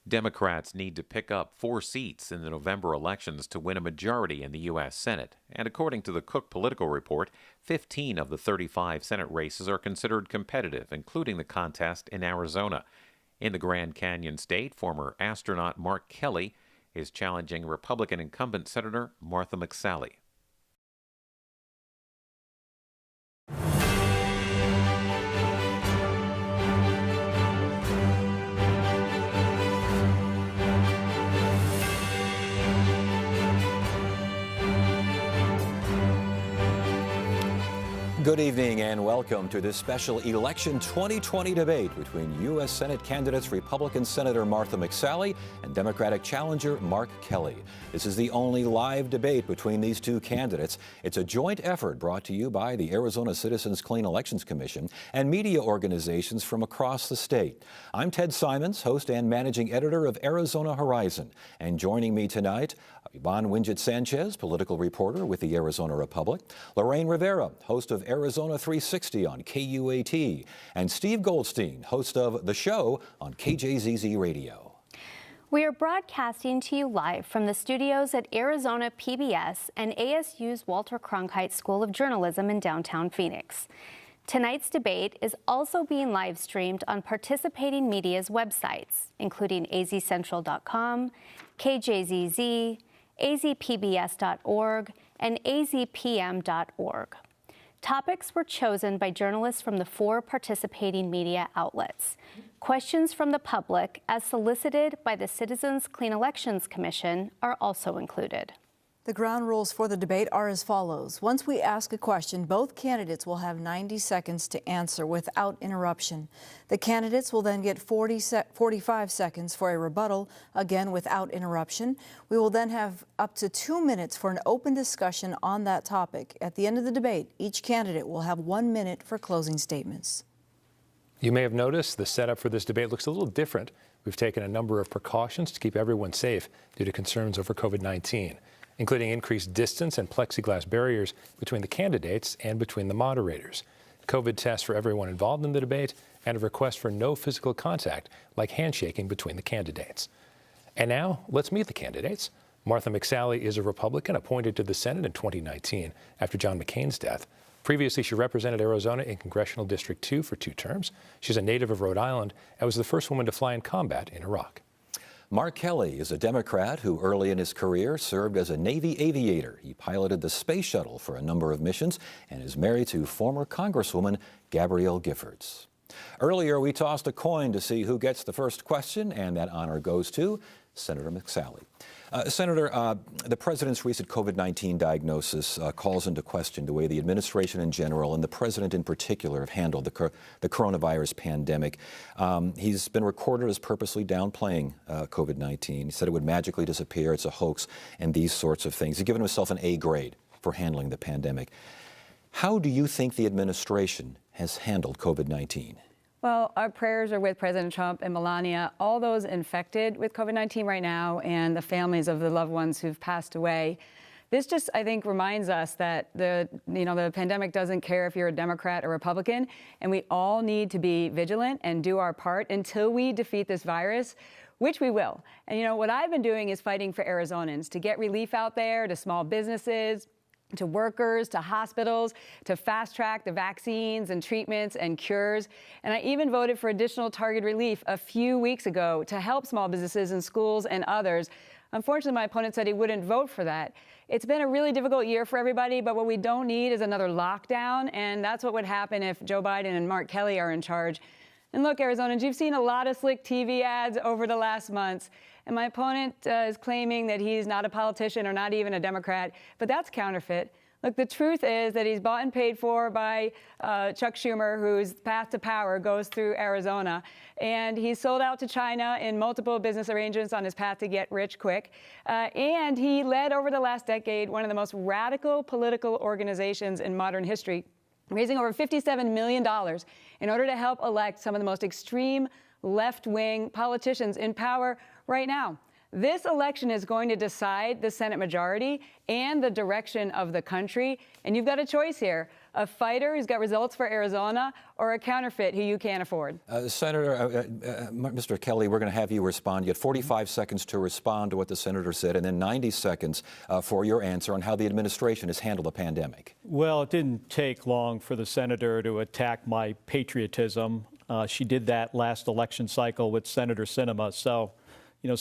Democrats need to pick up 4 seats in the November elections to win a majority in the U.S. Senate. And according to the Cook Political Report, 15 of the 35 Senate races are considered competitive, including the contest in Arizona. In the Grand Canyon state, former astronaut Mark Kelly is challenging Republican incumbent Senator Martha McSally. Good evening and welcome to this special Election 2020 debate between U.S. Senate candidates Republican Senator Martha McSally and Democratic challenger Mark Kelly. This is the only live debate between these two candidates. It's a joint effort brought to you by the Arizona Citizens Clean Elections Commission and media organizations from across the state. I'm Ted Simons, host and managing editor of Arizona Horizon. And joining me tonight, Yvonne Winget-Sanchez, political reporter with the Arizona Republic, Lorraine Rivera, host of Arizona 360 on KUAT, and Steve Goldstein, host of The Show on KJZZ Radio. We are broadcasting to you live from the studios at Arizona PBS and ASU's Walter Cronkite School of Journalism in downtown Phoenix. Tonight's debate is also being live streamed on participating media's websites, including azcentral.com, KJZZ, azpbs.org, and azpm.org. Topics were chosen by journalists from the 4 participating media outlets. Questions from the public, as solicited by the Citizens Clean Elections Commission, are also included. The ground rules for the debate are as follows. Once we ask a question, both candidates will have 90 seconds to answer without interruption. The candidates will then get 45 seconds for a rebuttal, again without interruption. We will then have up to 2 minutes for an open discussion on that topic. At the end of the debate, each candidate will have 1 minute for closing statements. You may have noticed the setup for this debate looks a little different. We've taken a number of precautions to keep everyone safe due to concerns over COVID-19. Including increased distance and plexiglass barriers between the candidates and between the moderators, COVID tests for everyone involved in the debate, and a request for no physical contact, like handshaking between the candidates. And now, let's meet the candidates. Martha McSally is a Republican appointed to the Senate in 2019 after John McCain's death. Previously, she represented Arizona in Congressional District 2 for 2 terms. She's a native of Rhode Island and was the first woman to fly in combat in Iraq. Mark Kelly is a Democrat who early in his career served as a Navy aviator. He piloted the space shuttle for a number of missions and is married to former Congresswoman Gabby Giffords. Earlier, we tossed a coin to see who gets the first question, and that honor goes to Senator McSally. Senator, the president's recent COVID-19 diagnosis calls into question the way the administration in general and the president in particular have handled the coronavirus pandemic. He's been recorded as purposely downplaying COVID-19. He said it would magically disappear, it's a hoax, and these sorts of things. He's given himself an A grade for handling the pandemic. How do you think the administration has handled COVID-19? Well, our prayers are with President Trump and Melania, all those infected with COVID-19 right now, and the families of the loved ones who've passed away. This just, I think, reminds us that the pandemic doesn't care if you're a Democrat or Republican, and we all need to be vigilant and do our part until we defeat this virus, which we will. And what I've been doing is fighting for Arizonans to get relief out there to small businesses, to workers, to hospitals, to fast-track the vaccines and treatments and cures. And I even voted for additional target relief a few weeks ago to help small businesses and schools and others. Unfortunately, my opponent said he wouldn't vote for that. It's been a really difficult year for everybody, but what we don't need is another lockdown, and that's what would happen if Joe Biden and Mark Kelly are in charge. And look, Arizonans, you've seen a lot of slick TV ads over the last months. And my opponent is claiming that he's not a politician or not even a Democrat, but that's counterfeit. Look, the truth is that he's bought and paid for by Chuck Schumer, whose path to power goes through Arizona. And he's sold out to China in multiple business arrangements on his path to get rich quick. And he led over the last decade one of the most radical political organizations in modern history, raising over $57 million in order to help elect some of the most extreme left-wing politicians in power right now. This election is going to decide the Senate majority and the direction of the country. And you've got a choice here: a fighter who's got results for Arizona, or a counterfeit who you can't afford. Senator, Mr. Kelly, we're going to have you respond. You had 45 seconds to respond to what the senator said, and then 90 seconds for your answer on how the administration has handled the pandemic. Well, it didn't take long for the senator to attack my patriotism. She did that last election cycle with Senator Sinema. So, you know,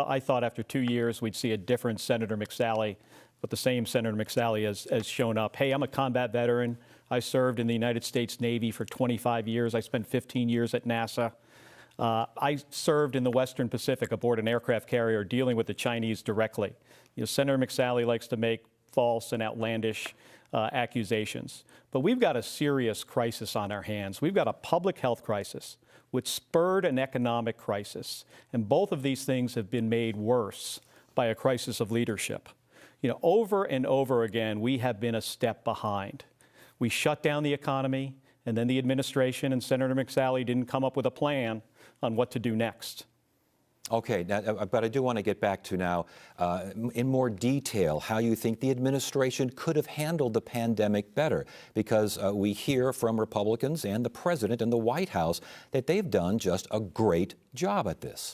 I thought after 2 years we'd see a different Senator McSally, but the same Senator McSally has shown up. Hey, I'm a combat veteran. I served in the United States Navy for 25 years. I spent 15 years at NASA. I served in the Western Pacific aboard an aircraft carrier dealing with the Chinese directly. You know, Senator McSally likes to make false and outlandish accusations. But we've got a serious crisis on our hands. We've got a public health crisis, which spurred an economic crisis. And both of these things have been made worse by a crisis of leadership. You know, over and over again, we have been a step behind. We shut down the economy, and then the administration and Senator McSally didn't come up with a plan on what to do next. Okay, now, but I do want to get back to now, in more detail, how you think the administration could have handled the pandemic better, because we hear from Republicans and the president and the White House that they've done just a great job at this.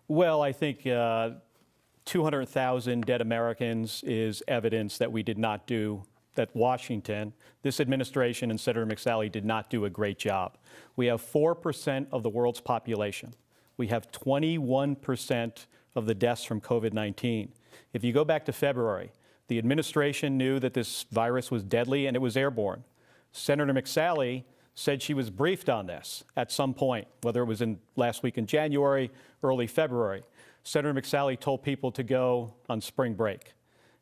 Well, I think 200,000 dead Americans is evidence that we did not do, that Washington, this administration and Senator McSally did not do a great job. We have 4% of the world's population. We have 21% of the deaths from COVID-19. If you go back to February, the administration knew that this virus was deadly and it was airborne. Senator McSally said she was briefed on this at some point, whether it was in last week in January, early February. Senator McSally told people to go on spring break.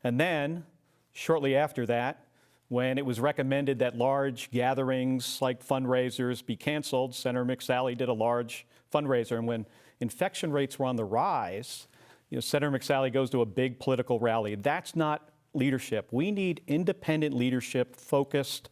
And then, shortly after that, when it was recommended that large gatherings like fundraisers be canceled, Senator McSally did a large fundraiser. And when infection rates were on the rise, you know, Senator McSally goes to a big political rally. That's not leadership. We need independent leadership focused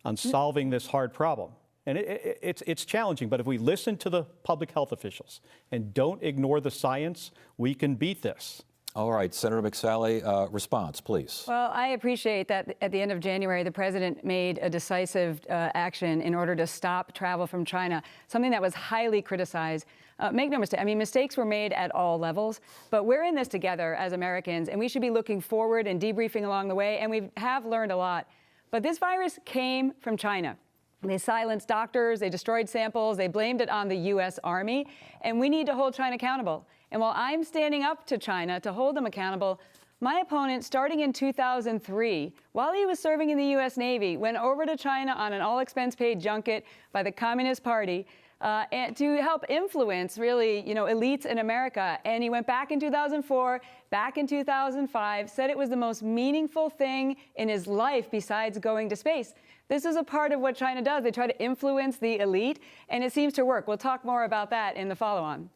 on solving this hard problem. And it's challenging, but if we listen to the public health officials and don't ignore the science, we can beat this. All right, Senator McSally, response, please. Well, I appreciate that at the end of January, the president made a decisive action in order to stop travel from China, something that was highly criticized. Make no mistake, I mean, mistakes were made at all levels, but we're in this together as Americans, and we should be looking forward and debriefing along the way, and we have learned a lot. But this virus came from China. They silenced doctors, they destroyed samples, they blamed it on the U.S. Army, and we need to hold China accountable. And while I'm standing up to China to hold them accountable, my opponent, starting in 2003, while he was serving in the U.S. Navy, went over to China on an all-expense-paid junket by the Communist Party and to help influence, really, you know, elites in America. And he went back in 2004, back in 2005, said it was the most meaningful thing in his life besides going to space. This is a part of what China does. They try to influence the elite, and it seems to work. We'll talk more about that in the follow-on.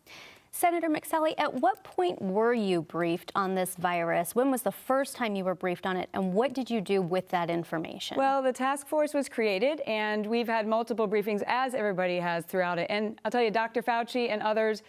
Senator McSally, at what point were you briefed on this virus? When was the first time you were briefed on it, and what did you do with that information? Well, the task force was created, and we've had multiple briefings, as everybody has throughout it. And I'll tell you, Dr. Fauci and others,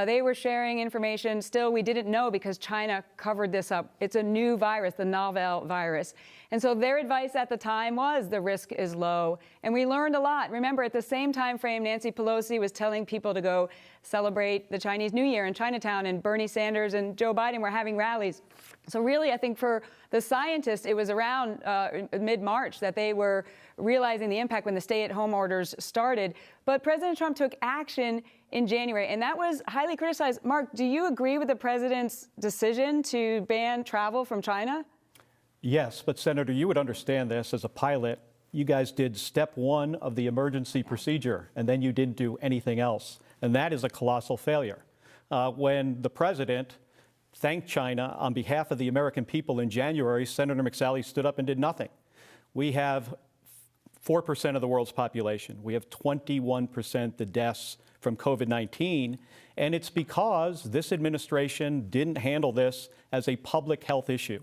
they were sharing information. Still, we didn't know because China covered this up. It's a new virus, the novel virus. And so their advice at the time was the risk is low. And we learned a lot. Remember, at the same time frame, Nancy Pelosi was telling people to go celebrate the Chinese New Year in Chinatown, and Bernie Sanders and Joe Biden were having rallies. So really, I think for the scientists, it was around mid-March that they were realizing the impact when the stay-at-home orders started. But President Trump took action in January, and that was highly criticized. Mark, do you agree with the president's decision to ban travel from China? Yes, but Senator, you would understand this as a pilot. You guys did step one of the emergency procedure, and then you didn't do anything else. And that is a colossal failure. When the president thanked China on behalf of the American people in January, Senator McSally stood up and did nothing. We have 4% of the world's population. We have 21% the deaths from COVID-19, and it's because this administration didn't handle this as a public health issue.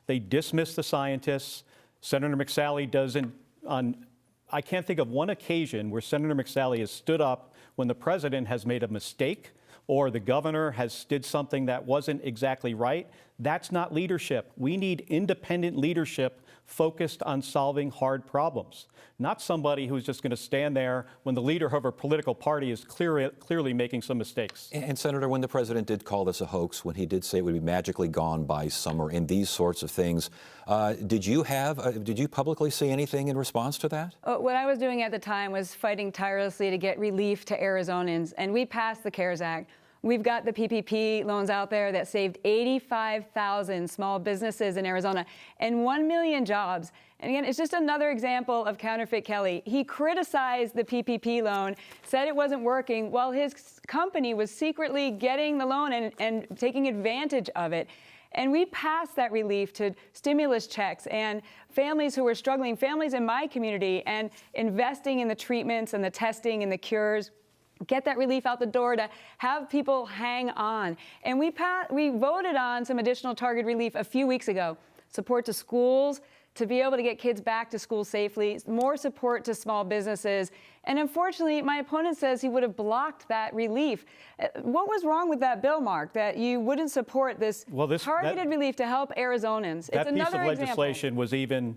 They dismissed the scientists. Senator McSally doesn't, I can't think of one occasion where Senator McSally has stood up when the president has made a mistake or the governor did something that wasn't exactly right. That's not leadership. We need independent leadership focused on solving hard problems, not somebody who's just going to stand there when the leader of a political party is clearly making some mistakes. And Senator, when the president did call this a hoax, when he did say it would be magically gone by summer and these sorts of things, did you publicly say anything in response to that? What I was doing at the time was fighting tirelessly to get relief to Arizonans, and we passed the CARES Act. We've got the PPP loans out there that saved 85,000 small businesses in Arizona and 1 million jobs. And again, it's just another example of Counterfeit Kelly. He criticized the PPP loan, said it wasn't working, while his company was secretly getting the loan and taking advantage of it. And we passed that relief to stimulus checks and families who were struggling, families in my community, and investing in the treatments and the testing and the cures. Get that relief out the door to have people hang on. And we voted on some additional target relief a few weeks ago. Support to schools, to be able to get kids back to school safely, more support to small businesses. And unfortunately, my opponent says he would have blocked that relief. What was wrong with that bill, Mark, that you wouldn't support this targeted relief to help Arizonans? That piece of legislation was even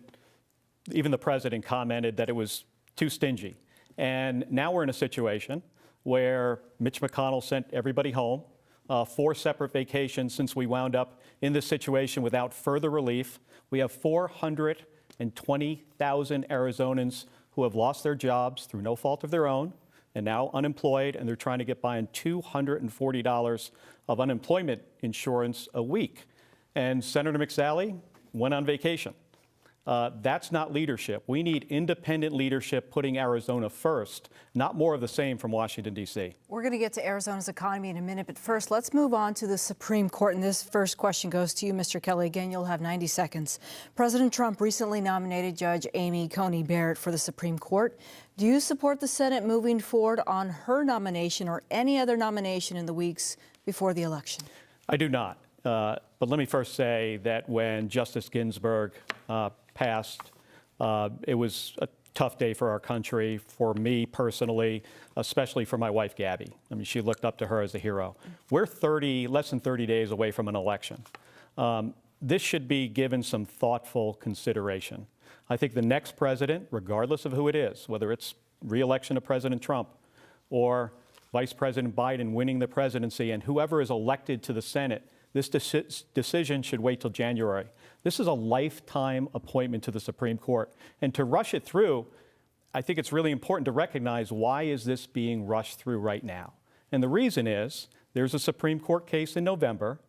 the president commented that it was too stingy. And now we're in a situation where Mitch McConnell sent everybody home, 4 separate vacations since we wound up in this situation without further relief. We have 420,000 Arizonans who have lost their jobs through no fault of their own and now unemployed, and they're trying to get by on $240 of unemployment insurance a week. And Senator McSally went on vacation. That's not leadership. We need independent leadership putting Arizona first, not more of the same from Washington, D.C. We're going to get to Arizona's economy in a minute, but first, let's move on to the Supreme Court. And this first question goes to you, Mr. Kelly. Again, you'll have 90 seconds. President Trump recently nominated Judge Amy Coney Barrett for the Supreme Court. Do you support the Senate moving forward on her nomination or any other nomination in the weeks before the election? I do not. But let me first say that when Justice Ginsburg passed, it was a tough day for our country, for me personally, especially for my wife, Gabby. I mean, she looked up to her as a hero. We're less than 30 days away from an election. This should be given some thoughtful consideration. I think the next president, regardless of who it is, whether it's re-election of President Trump or Vice President Biden winning the presidency and whoever is elected to the Senate, this decision should wait till January. This is a lifetime appointment to the Supreme Court. And to rush it through, I think it's really important to recognize why is this being rushed through right now. And the reason is there's a Supreme Court case in November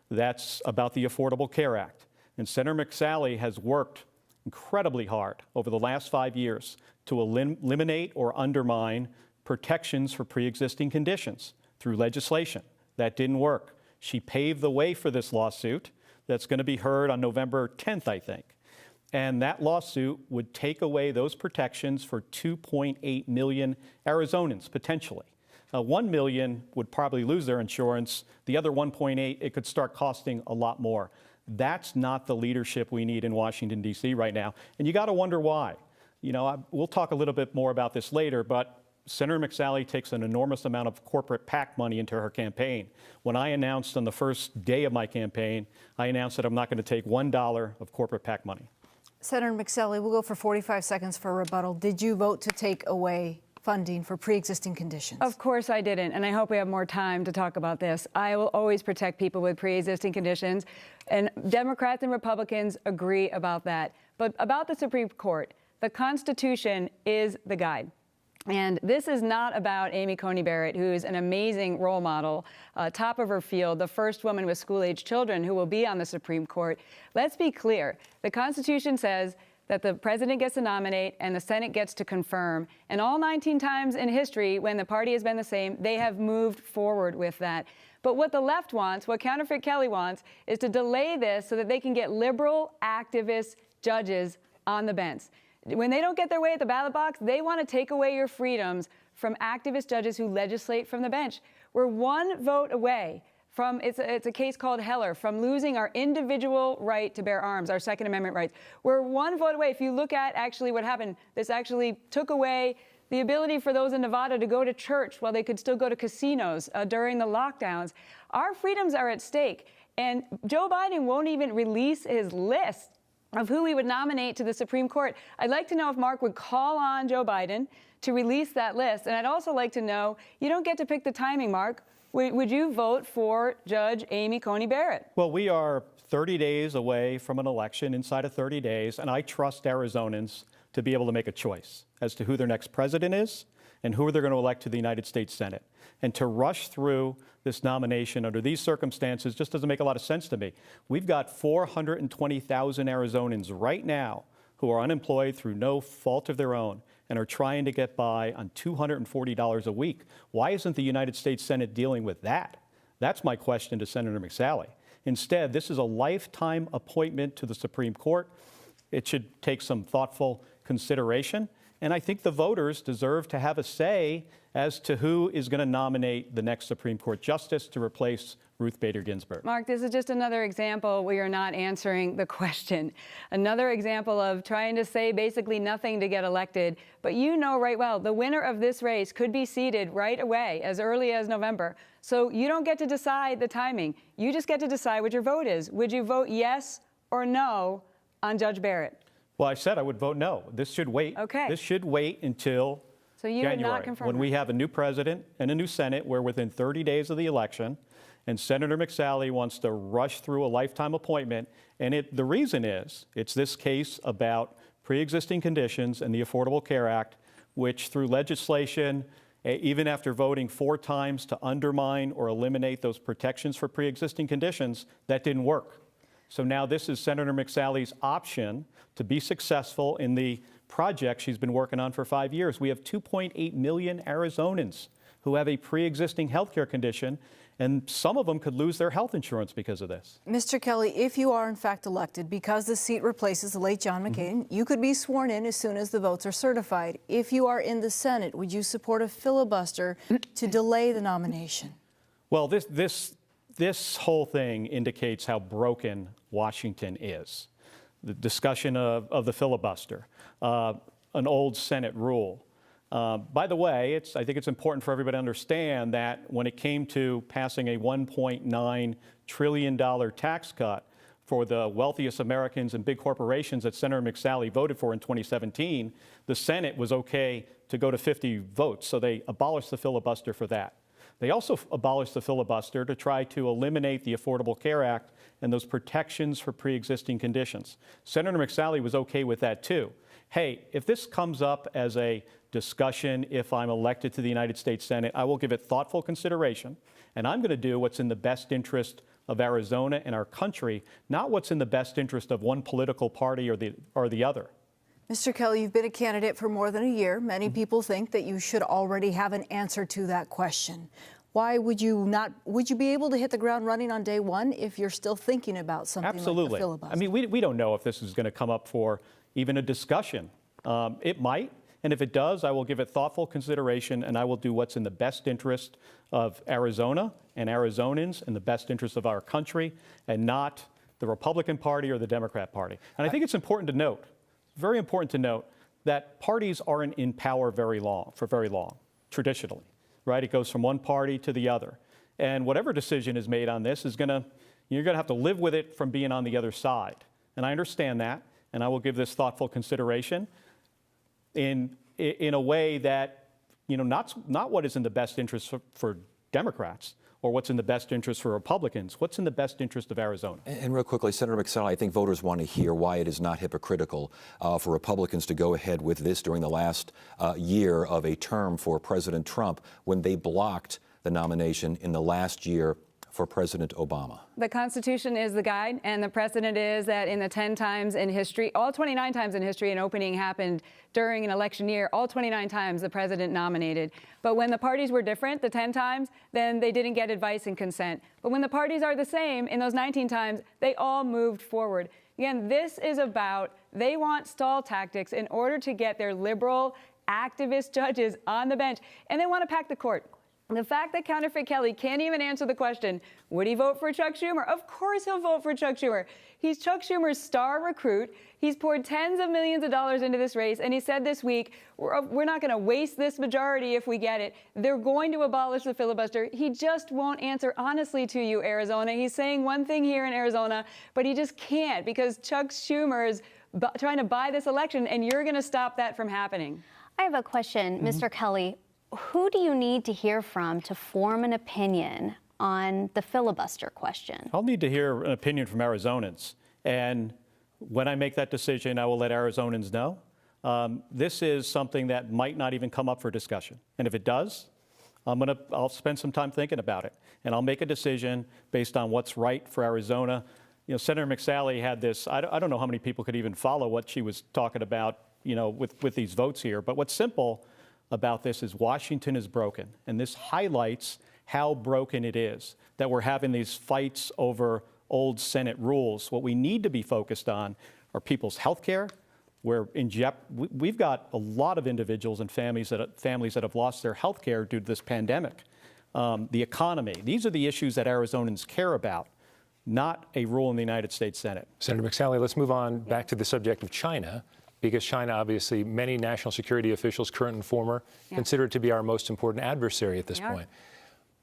that's about the Affordable Care Act. And Senator McSally has worked incredibly hard over the last 5 years to eliminate or undermine protections for pre-existing conditions through legislation. That didn't work. She paved the way for this lawsuit that's going to be heard on November 10th, I think. And that lawsuit would take away those protections for 2.8 million Arizonans, potentially. 1 million would probably lose their insurance. The other 1.8, it could start costing a lot more. That's not the leadership we need in Washington, D.C. right now. And you got to wonder why. You know, we'll talk a little bit more about this later, but Senator McSally takes an enormous amount of corporate PAC money into her campaign. When I announced on the first day of my campaign, I announced that I'm not going to take $1 of corporate PAC money. Senator McSally, we'll go for 45 seconds for a rebuttal. Did you vote to take away funding for pre-existing conditions? Of course I didn't, and I hope we have more time to talk about this. I will always protect people with pre-existing conditions, and Democrats and Republicans agree about that. But about the Supreme Court, the Constitution is the guide. And this is not about Amy Coney Barrett, who is an amazing role model, top of her field, the first woman with school-age children who will be on the Supreme Court. Let's be clear. The Constitution says that the president gets to nominate and the Senate gets to confirm. And all 19 times in history, when the party has been the same, they have moved forward with that. But what the left wants, what Counterfeit Kelly wants, is to delay this so that they can get liberal activist judges on the bench. When they don't get their way at the ballot box, they want to take away your freedoms from activist judges who legislate from the bench. We're one vote away from, it's a case called Heller, from losing our individual right to bear arms, our Second Amendment rights. We're one vote away. If you look at actually what happened, this actually took away the ability for those in Nevada to go to church while they could still go to casinos during the lockdowns. Our freedoms are at stake. And Joe Biden won't even release his list of who he would nominate to the Supreme Court. I'd like to know if Mark would call on Joe Biden to release that list. And I'd also like to know, you don't get to pick the timing, Mark. Would you vote for Judge Amy Coney Barrett? Well, we are 30 days away from an election, inside of 30 days, and I trust Arizonans to be able to make a choice as to who their next president is and who they're going to elect to the United States Senate. And to rush through this nomination under these circumstances just doesn't make a lot of sense to me. We've got 420,000 Arizonans right now who are unemployed through no fault of their own and are trying to get by on $240 a week. Why isn't the United States Senate dealing with that? That's my question to Senator McSally. Instead, this is a lifetime appointment to the Supreme Court. It should take some thoughtful consideration. And I think the voters deserve to have a say as to who is going to nominate the next Supreme Court justice to replace Ruth Bader Ginsburg. Mark, this is just another example where you're not answering the question. Another example of trying to say basically nothing to get elected. But you know right well, the winner of this race could be seated right away, as early as November. So you don't get to decide the timing. You just get to decide what your vote is. Would you vote yes or no on Judge Barrett? Well, I said I would vote no. This should wait. Okay. This should wait until January, would not confirm when we have a new president and a new Senate. We're within 30 days of the election, and Senator McSally wants to rush through a lifetime appointment. And the reason is, it's this case about pre-existing conditions and the Affordable Care Act, which through legislation, even after voting 4 times to undermine or eliminate those protections for pre-existing conditions, that didn't work. So now this is Senator McSally's option to be successful in the project she's been working on for 5 years. We have 2.8 million Arizonans who have a pre-existing health care condition, and some of them could lose their health insurance because of this. Mr. Kelly, if you are in fact elected, because the seat replaces the late John McCain, you could be sworn in as soon as the votes are certified. If you are in the Senate, would you support a filibuster to delay the nomination? Well, this whole thing indicates how broken Washington is. The discussion of the filibuster, an old Senate rule. By the way, I think it's important for everybody to understand that when it came to passing a $1.9 trillion tax cut for the wealthiest Americans and big corporations that Senator McSally voted for in 2017, the Senate was okay to go to 50 votes, so they abolished the filibuster for that. They also abolished the filibuster to try to eliminate the Affordable Care Act and those protections for pre-existing conditions. Senator McSally was okay with that too. Hey, if this comes up as a discussion, if I'm elected to the United States Senate, I will give it thoughtful consideration, and I'm going to do what's in the best interest of Arizona and our country, not what's in the best interest of one political party or the other. Mr. Kelly, you've been a candidate for more than a year. Many people think that you should already have an answer to that question. Why would you not? Would you be able to hit the ground running on day one if you're still thinking about something Absolutely. like the filibuster? I mean, we don't know if this is going to come up for even a discussion. It might, and if it does, I will give it thoughtful consideration, and I will do what's in the best interest of Arizona and Arizonans and the best interest of our country, and not the Republican Party or the Democrat Party. And I think it's important to note, very important to note, that parties aren't in power for very long, traditionally, right? It goes from one party to the other. And whatever decision is made on this you're going to have to live with it from being on the other side. And I understand that, and I will give this thoughtful consideration in a way that, not what is in the best interest for Democrats, or what's in the best interest for Republicans, what's in the best interest of Arizona. And real quickly, Senator McSally, I think voters want to hear why it is not hypocritical for Republicans to go ahead with this during the last year of a term for President Trump when they blocked the nomination in the last year for President Obama. The Constitution is the guide, and the precedent is that in the 10 times in history, all 29 times in history, an opening happened during an election year. All 29 times the president nominated. But when the parties were different, the 10 times, then they didn't get advice and consent. But when the parties are the same, in those 19 times, they all moved forward. Again, this is about, they want stall tactics in order to get their liberal activist judges on the bench, and they want to pack the court. The fact that Counterfeit Kelly can't even answer the question, would he vote for Chuck Schumer? Of course he'll vote for Chuck Schumer. He's Chuck Schumer's star recruit. He's poured tens of millions of dollars into this race, and he said this week, we're not going to waste this majority if we get it. They're going to abolish the filibuster. He just won't answer honestly to you, Arizona. He's saying one thing here in Arizona, but he just can't because Chuck Schumer is trying to buy this election, and you're going to stop that from happening. I have a question, Mr. Kelly. Who do you need to hear from to form an opinion on the filibuster question? I'll need to hear an opinion from Arizonans. And when I make that decision, I will let Arizonans know. This is something that might not even come up for discussion. And if it does, I'll spend some time thinking about it. And I'll make a decision based on what's right for Arizona. You know, Senator McSally had this, I don't know how many people could even follow what she was talking about, you know, with these votes here. But what's simple about this is Washington is broken. And this highlights how broken it is, that we're having these fights over old Senate rules. What we need to be focused on are people's health care. We've got a lot of individuals and families that have lost their health care due to this pandemic. The economy. These are the issues that Arizonans care about, not a rule in the United States Senate. Senator McSally, let's move on back to the subject of China. Because China, obviously, many national security officials, current and former, consider it to be our most important adversary at this point.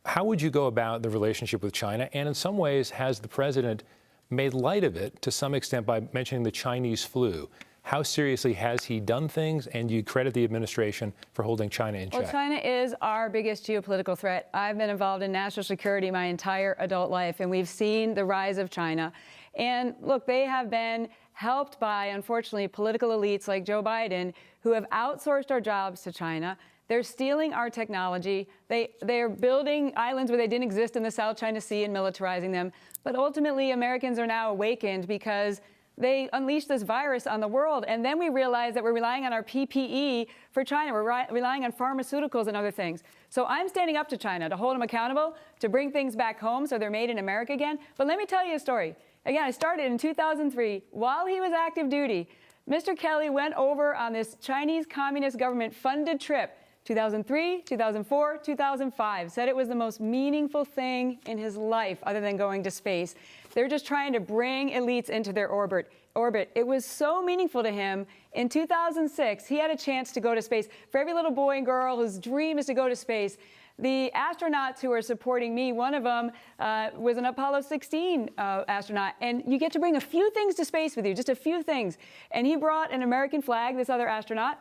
How would you go about the relationship with China? And in some ways, has the president made light of it to some extent by mentioning the Chinese flu? How seriously has he done things? And do you credit the administration for holding China in check? Well, China is our biggest geopolitical threat. I've been involved in national security my entire adult life, and we've seen the rise of China. And look, they have been helped by, unfortunately, political elites like Joe Biden who have outsourced our jobs to China. They're stealing our technology. They're building islands where they didn't exist in the South China Sea and militarizing them. But ultimately, Americans are now awakened because they unleashed this virus on the world. And then we realized that we're relying on our PPE for China. We're relying on pharmaceuticals and other things. So I'm standing up to China to hold them accountable, to bring things back home so they're made in America again. But let me tell you a story. Again, I started in 2003. While he was active duty, Mr. Kelly went over on this Chinese Communist government-funded trip, 2003, 2004, 2005, said it was the most meaningful thing in his life other than going to space. They're just trying to bring elites into their orbit. It was so meaningful to him. In 2006, he had a chance to go to space. For every little boy and girl whose dream is to go to space, the astronauts who are supporting me, one of them was an Apollo 16 astronaut. And you get to bring a few things to space with you, just a few things. And he brought an American flag, this other astronaut,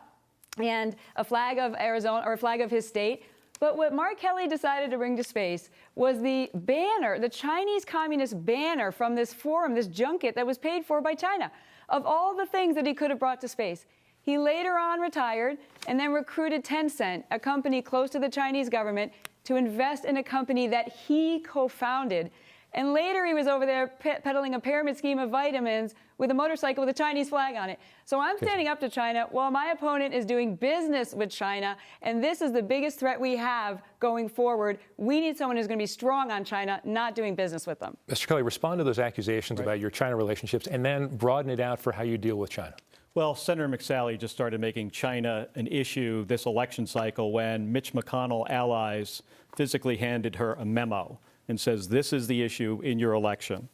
and a flag of Arizona, or a flag of his state. But what Mark Kelly decided to bring to space was the banner, the Chinese Communist banner from this forum, this junket that was paid for by China, of all the things that he could have brought to space. He later on retired and then recruited Tencent, a company close to the Chinese government, to invest in a company that he co-founded. And later he was over there peddling a pyramid scheme of vitamins with a motorcycle with a Chinese flag on it. So I'm standing up to China while my opponent is doing business with China. And this is the biggest threat we have going forward. We need someone who's going to be strong on China, not doing business with them. Mr. Kelly, respond to those accusations about your China relationships and then broaden it out for how you deal with China. Well, Senator McSally just started making China an issue this election cycle when Mitch McConnell allies physically handed her a memo and says, this is the issue in your election.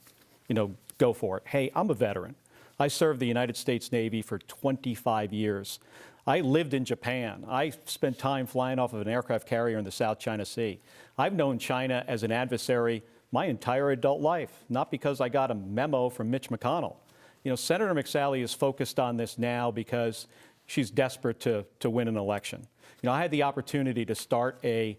You know, go for it. Hey, I'm a veteran. I served the United States Navy for 25 years. I lived in Japan. I spent time flying off of an aircraft carrier in the South China Sea. I've known China as an adversary my entire adult life, not because I got a memo from Mitch McConnell. You know, Senator McSally is focused on this now because she's desperate to win an election. You know, I had the opportunity to start a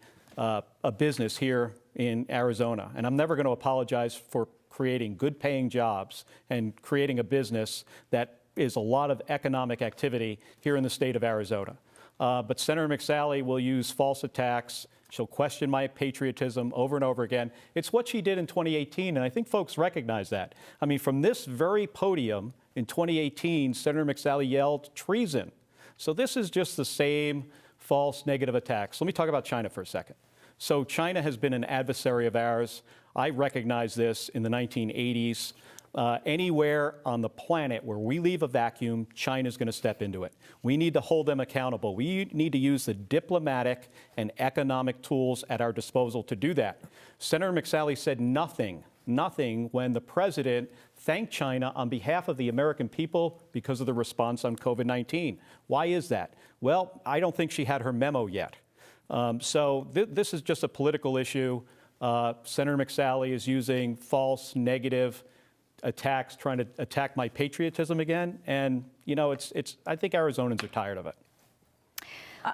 business here in Arizona, and I'm never going to apologize for creating good-paying jobs and creating a business that is a lot of economic activity here in the state of Arizona. But Senator McSally will use false attacks. She'll question my patriotism over and over again. It's what she did in 2018, and I think folks recognize that. I mean, from this very podium in 2018, Senator McSally yelled treason. So this is just the same false negative attacks. Let me talk about China for a second. So China has been an adversary of ours. I recognized this in the 1980s. Anywhere on the planet where we leave a vacuum, China's going to step into it. We need to hold them accountable. We need to use the diplomatic and economic tools at our disposal to do that. Senator McSally said nothing when the president thanked China on behalf of the American people because of the response on COVID-19. Why is that? Well, I don't think she had her memo yet. This is just a political issue. Senator McSally is using false, negative attacks, trying to attack my patriotism again. And, you know, I think Arizonans are tired of it.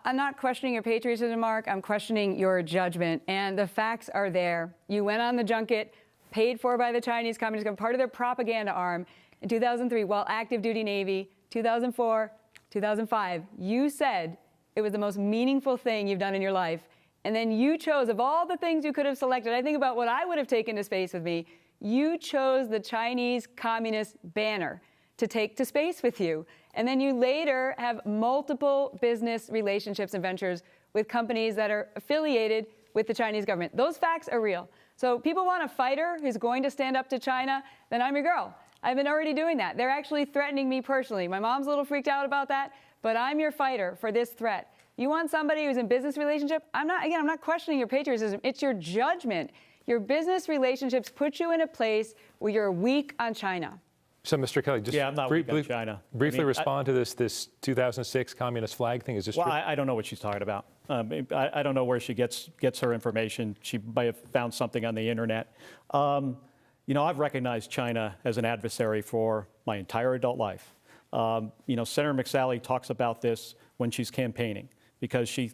I'm not questioning your patriotism, Mark. I'm questioning your judgment. And the facts are there. You went on the junket, paid for by the Chinese Communist Government, part of their propaganda arm in 2003 while active duty Navy, 2004, 2005. You said it was the most meaningful thing you've done in your life. And then you chose, of all the things you could have selected, I think about what I would have taken to space with me, you chose the Chinese Communist banner to take to space with you. And then you later have multiple business relationships and ventures with companies that are affiliated with the Chinese government. Those facts are real. So people want a fighter who's going to stand up to China, then I'm your girl. I've been already doing that. They're actually threatening me personally. My mom's a little freaked out about that, but I'm your fighter for this threat. You want somebody who's in business relationship? I'm not questioning your patriotism. It's your judgment. Your business relationships put you in a place where you're weak on China. So, Mr. Kelly, just I'm not weak on China. Briefly respond to this 2006 communist flag thing. Is this well, true? I don't know what she's talking about. I don't know where she gets her information. She might have found something on the internet. You know, I've recognized China as an adversary for my entire adult life. You know, Senator McSally talks about this when she's campaigning because she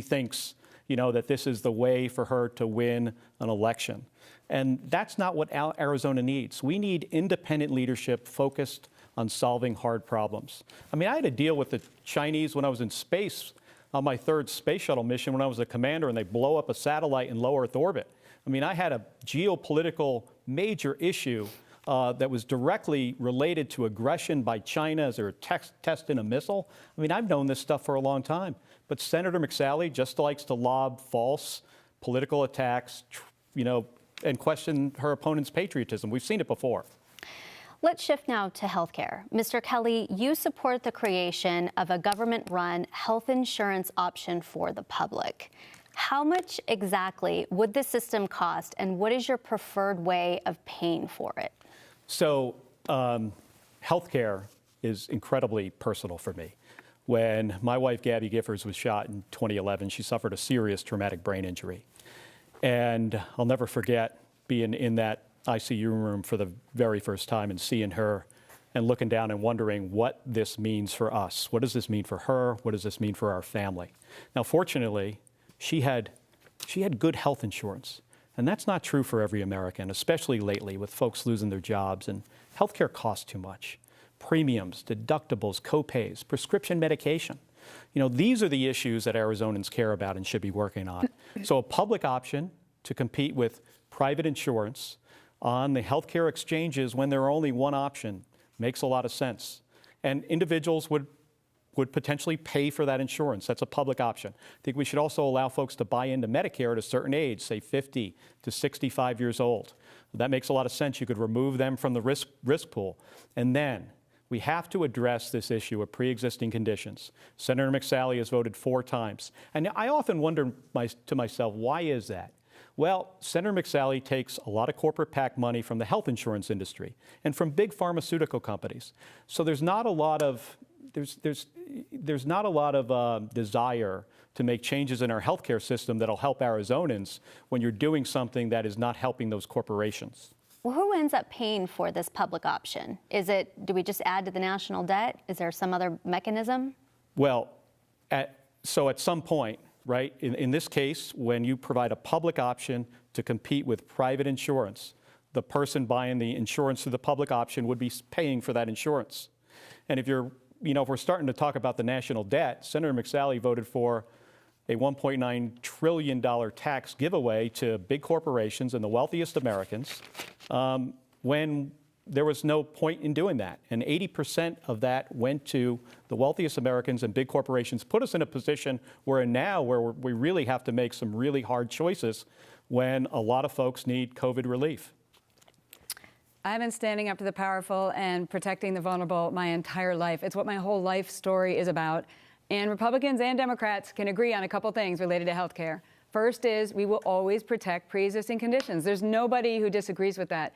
thinks, you know, that this is the way for her to win an election. And that's not what Arizona needs. We need independent leadership focused on solving hard problems. I mean, I had to deal with the Chinese when I was in space on my third space shuttle mission when I was a commander and they blow up a satellite in low Earth orbit. I mean, I had a geopolitical major issue that was directly related to aggression by China as they were testing a missile. I mean, I've known this stuff for a long time. But Senator McSally just likes to lob false political attacks, you know, and question her opponent's patriotism. We've seen it before. Let's shift now to healthcare. Mr. Kelly, you support the creation of a government-run health insurance option for the public. How much exactly would the system cost, and what is your preferred way of paying for it? So, healthcare is incredibly personal for me. When my wife, Gabby Giffords, was shot in 2011, she suffered a serious traumatic brain injury. And I'll never forget being in that ICU room for the very first time and seeing her and looking down and wondering what this means for us. What does this mean for her? What does this mean for our family? Now, fortunately, she had good health insurance. And that's not true for every American, especially lately with folks losing their jobs and healthcare costs too much. Premiums, deductibles, co-pays, prescription medication. You know, these are the issues that Arizonans care about and should be working on. So a public option to compete with private insurance on the healthcare exchanges when there are only one option makes a lot of sense. And individuals would potentially pay for that insurance. That's a public option. I think we should also allow folks to buy into Medicare at a certain age, say 50 to 65 years old. That makes a lot of sense. You could remove them from the risk pool. And then we have to address this issue of pre-existing conditions. Senator McSally has voted 4 times. And I often wonder to myself, why is that? Well, Senator McSally takes a lot of corporate PAC money from the health insurance industry and from big pharmaceutical companies. So there's not a lot of desire to make changes in our healthcare system that'll help Arizonans when you're doing something that is not helping those corporations. Well, who ends up paying for this public option? Do we just add to the national debt? Is there some other mechanism? Well, at some point, right, in this case, when you provide a public option to compete with private insurance, the person buying the insurance through the public option would be paying for that insurance. And if we're starting to talk about the national debt, Senator McSally voted for a $1.9 trillion tax giveaway to big corporations and the wealthiest Americans when there was no point in doing that. And 80% of that went to the wealthiest Americans and big corporations, put us in a position where we really have to make some really hard choices when a lot of folks need COVID relief. I've been standing up to the powerful and protecting the vulnerable my entire life. It's what my whole life story is about. And Republicans and Democrats can agree on a couple things related to health care. First is we will always protect pre-existing conditions. There's nobody who disagrees with that.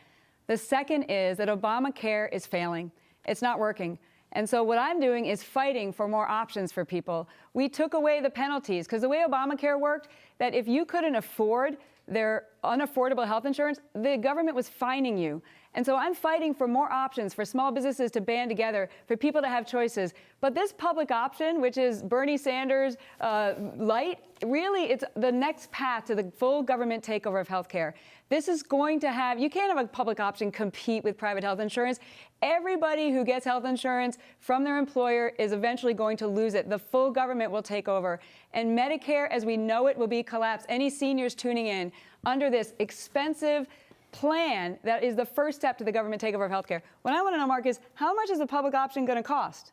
The second is that Obamacare is failing. It's not working. And so what I'm doing is fighting for more options for people. We took away the penalties because the way Obamacare worked, that if you couldn't afford their unaffordable health insurance, the government was fining you. And so I'm fighting for more options for small businesses to band together, for people to have choices. But this public option, which is Bernie Sanders light, really it's the next path to the full government takeover of healthcare. This is going to have, you can't have a public option compete with private health insurance. Everybody who gets health insurance from their employer is eventually going to lose it. The full government will take over. And Medicare, as we know it, will be collapsed. Any seniors tuning in under this expensive plan that is the first step to the government takeover of healthcare. What I want to know, Mark, is how much is the public option going to cost?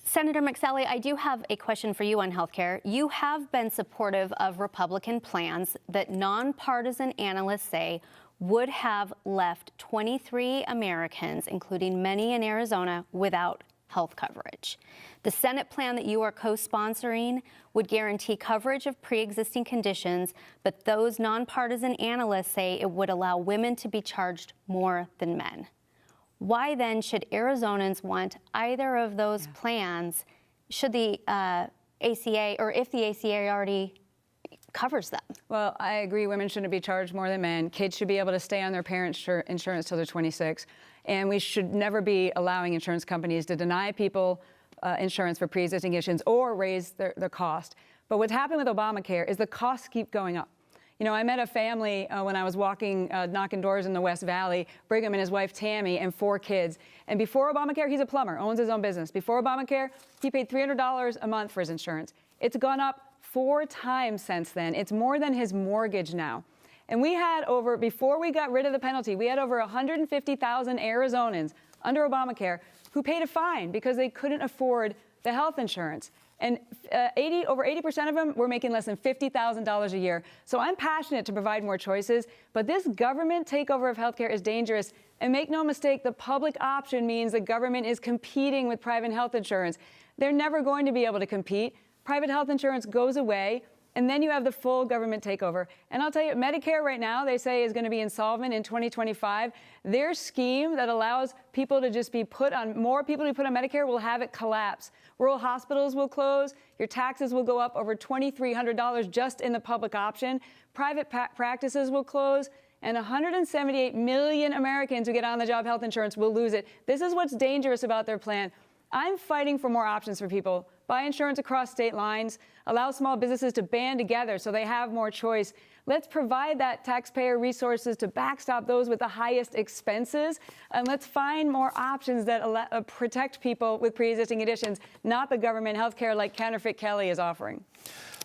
Senator McSally, I do have a question for you on healthcare. You have been supportive of Republican plans that nonpartisan analysts say would have left 23 Americans, including many in Arizona, without health coverage. The Senate plan that you are co-sponsoring would guarantee coverage of pre-existing conditions, but those nonpartisan analysts say it would allow women to be charged more than men. Why then should Arizonans want either of those plans? Should the ACA, or if the ACA already covers them? Well, I agree women shouldn't be charged more than men. Kids should be able to stay on their parents' insurance till they're 26. And we should never be allowing insurance companies to deny people insurance for pre-existing conditions or raise their cost. But what's happening with Obamacare is the costs keep going up. You know, I met a family when I was walking, knocking doors in the West Valley, Brigham and his wife Tammy and 4 kids. And before Obamacare, he's a plumber, owns his own business. Before Obamacare, he paid $300 a month for his insurance. It's gone up 4 times since then. It's more than his mortgage now. And we had before we got rid of the penalty, we had over 150,000 Arizonans under Obamacare who paid a fine because they couldn't afford the health insurance. And over 80% of them were making less than $50,000 a year. So I'm passionate to provide more choices, but this government takeover of healthcare is dangerous. And make no mistake, the public option means the government is competing with private health insurance. They're never going to be able to compete. Private health insurance goes away, and then you have the full government takeover. And I'll tell you, Medicare right now, they say, is going to be insolvent in 2025. Their scheme that allows people to just be more people to be put on Medicare will have it collapse. Rural hospitals will close. Your taxes will go up over $2,300 just in the public option. Private practices will close. And 178 million Americans who get on-the-job health insurance will lose it. This is what's dangerous about their plan. I'm fighting for more options for people. Buy insurance across state lines. Allow small businesses to band together so they have more choice. Let's provide that taxpayer resources to backstop those with the highest expenses. And let's find more options that protect people with pre-existing conditions, not the government health care like Counterfeit Kelly is offering.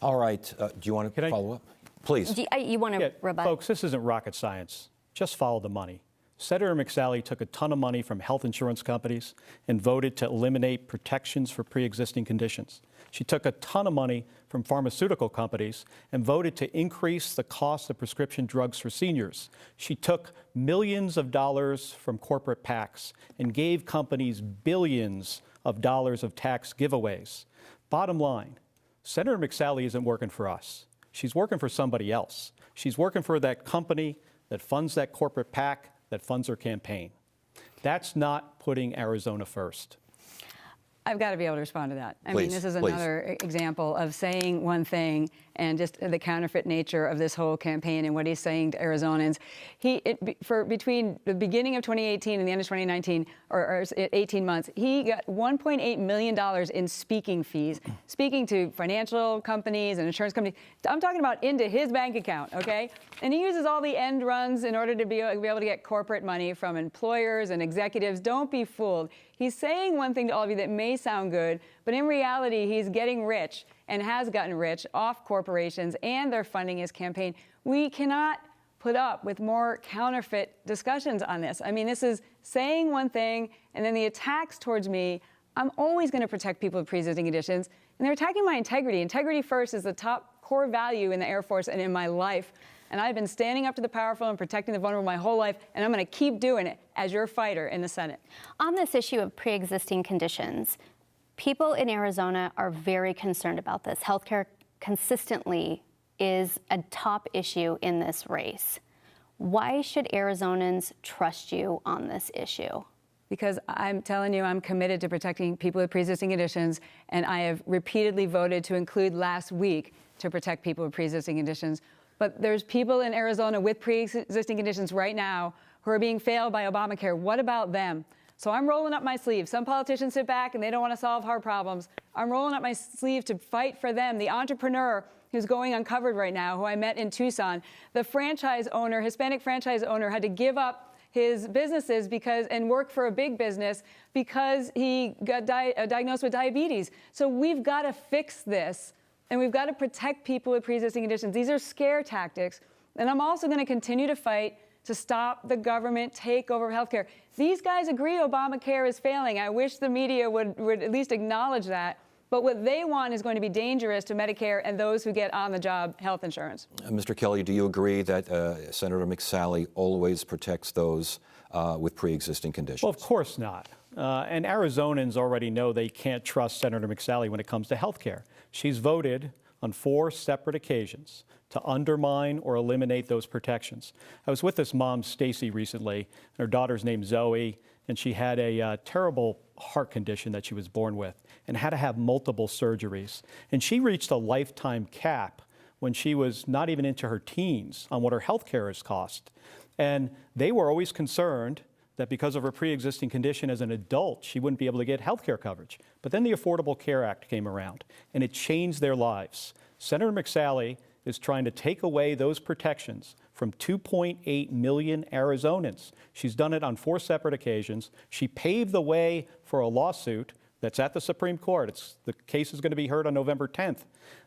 All right. Do you want to follow up? Please. You want to rebut? Folks, this isn't rocket science. Just follow the money. Senator McSally took a ton of money from health insurance companies and voted to eliminate protections for pre-existing conditions. She took a ton of money from pharmaceutical companies and voted to increase the cost of prescription drugs for seniors. She took millions of dollars from corporate PACs and gave companies billions of dollars of tax giveaways. Bottom line, Senator McSally isn't working for us. She's working for somebody else. She's working for that company that funds that corporate PAC, that funds her campaign. That's not putting Arizona first. I've got to be able to respond to that. I mean, this is please. another example of saying one thing and just the counterfeit nature of this whole campaign and what he's saying to Arizonans. Between the beginning of 2018 and the end of 2019, or 18 months, he got $1.8 million in speaking fees, speaking to financial companies and insurance companies. I'm talking about into his bank account, okay? And he uses all the end runs in order to be able to get corporate money from employers and executives. Don't be fooled. He's saying one thing to all of you that may sound good, but in reality, he's getting rich and has gotten rich off corporations and they're funding his campaign. We cannot put up with more counterfeit discussions on this. I mean, this is saying one thing and then the attacks towards me. I'm always going to protect people with pre-existing conditions, and they're attacking my integrity. Integrity first is the top core value in the Air Force and in my life. And I've been standing up to the powerful and protecting the vulnerable my whole life, and I'm going to keep doing it as your fighter in the Senate. On this issue of pre-existing conditions, people in Arizona are very concerned about this. Healthcare consistently is a top issue in this race. Why should Arizonans trust you on this issue? Because I'm telling you, I'm committed to protecting people with pre-existing conditions, and I have repeatedly voted to include last week to protect people with pre-existing conditions. But there's people in Arizona with pre-existing conditions right now who are being failed by Obamacare. What about them? So I'm rolling up my sleeve. Some politicians sit back and they don't want to solve hard problems. I'm rolling up my sleeve to fight for them. The entrepreneur who's going uncovered right now, who I met in Tucson, the franchise owner, Hispanic franchise owner, had to give up his businesses and work for a big business because he got diagnosed with diabetes. So we've got to fix this, and we've got to protect people with pre-existing conditions. These are scare tactics, and I'm also going to continue to fight to stop the government takeover of healthcare. These guys agree Obamacare is failing. I wish the media would at least acknowledge that. But what they want is going to be dangerous to Medicare and those who get on-the-job health insurance. Mr. Kelly, do you agree that Senator McSally always protects those with pre-existing conditions? Well, of course not. And Arizonans already know they can't trust Senator McSally when it comes to health care. She's voted on 4 separate occasions to undermine or eliminate those protections. I was with this mom, Stacy, recently. Her daughter's named Zoe, and she had a terrible heart condition that she was born with and had to have multiple surgeries. And she reached a lifetime cap when she was not even into her teens on what her health care has cost. And they were always concerned that because of her pre-existing condition as an adult, she wouldn't be able to get health care coverage. But then the Affordable Care Act came around, and it changed their lives. Senator McSally is trying to take away those protections from 2.8 million Arizonans. She's done it on 4 separate occasions. She paved the way for a lawsuit that's at the Supreme Court. The case is going to be heard on November 10th.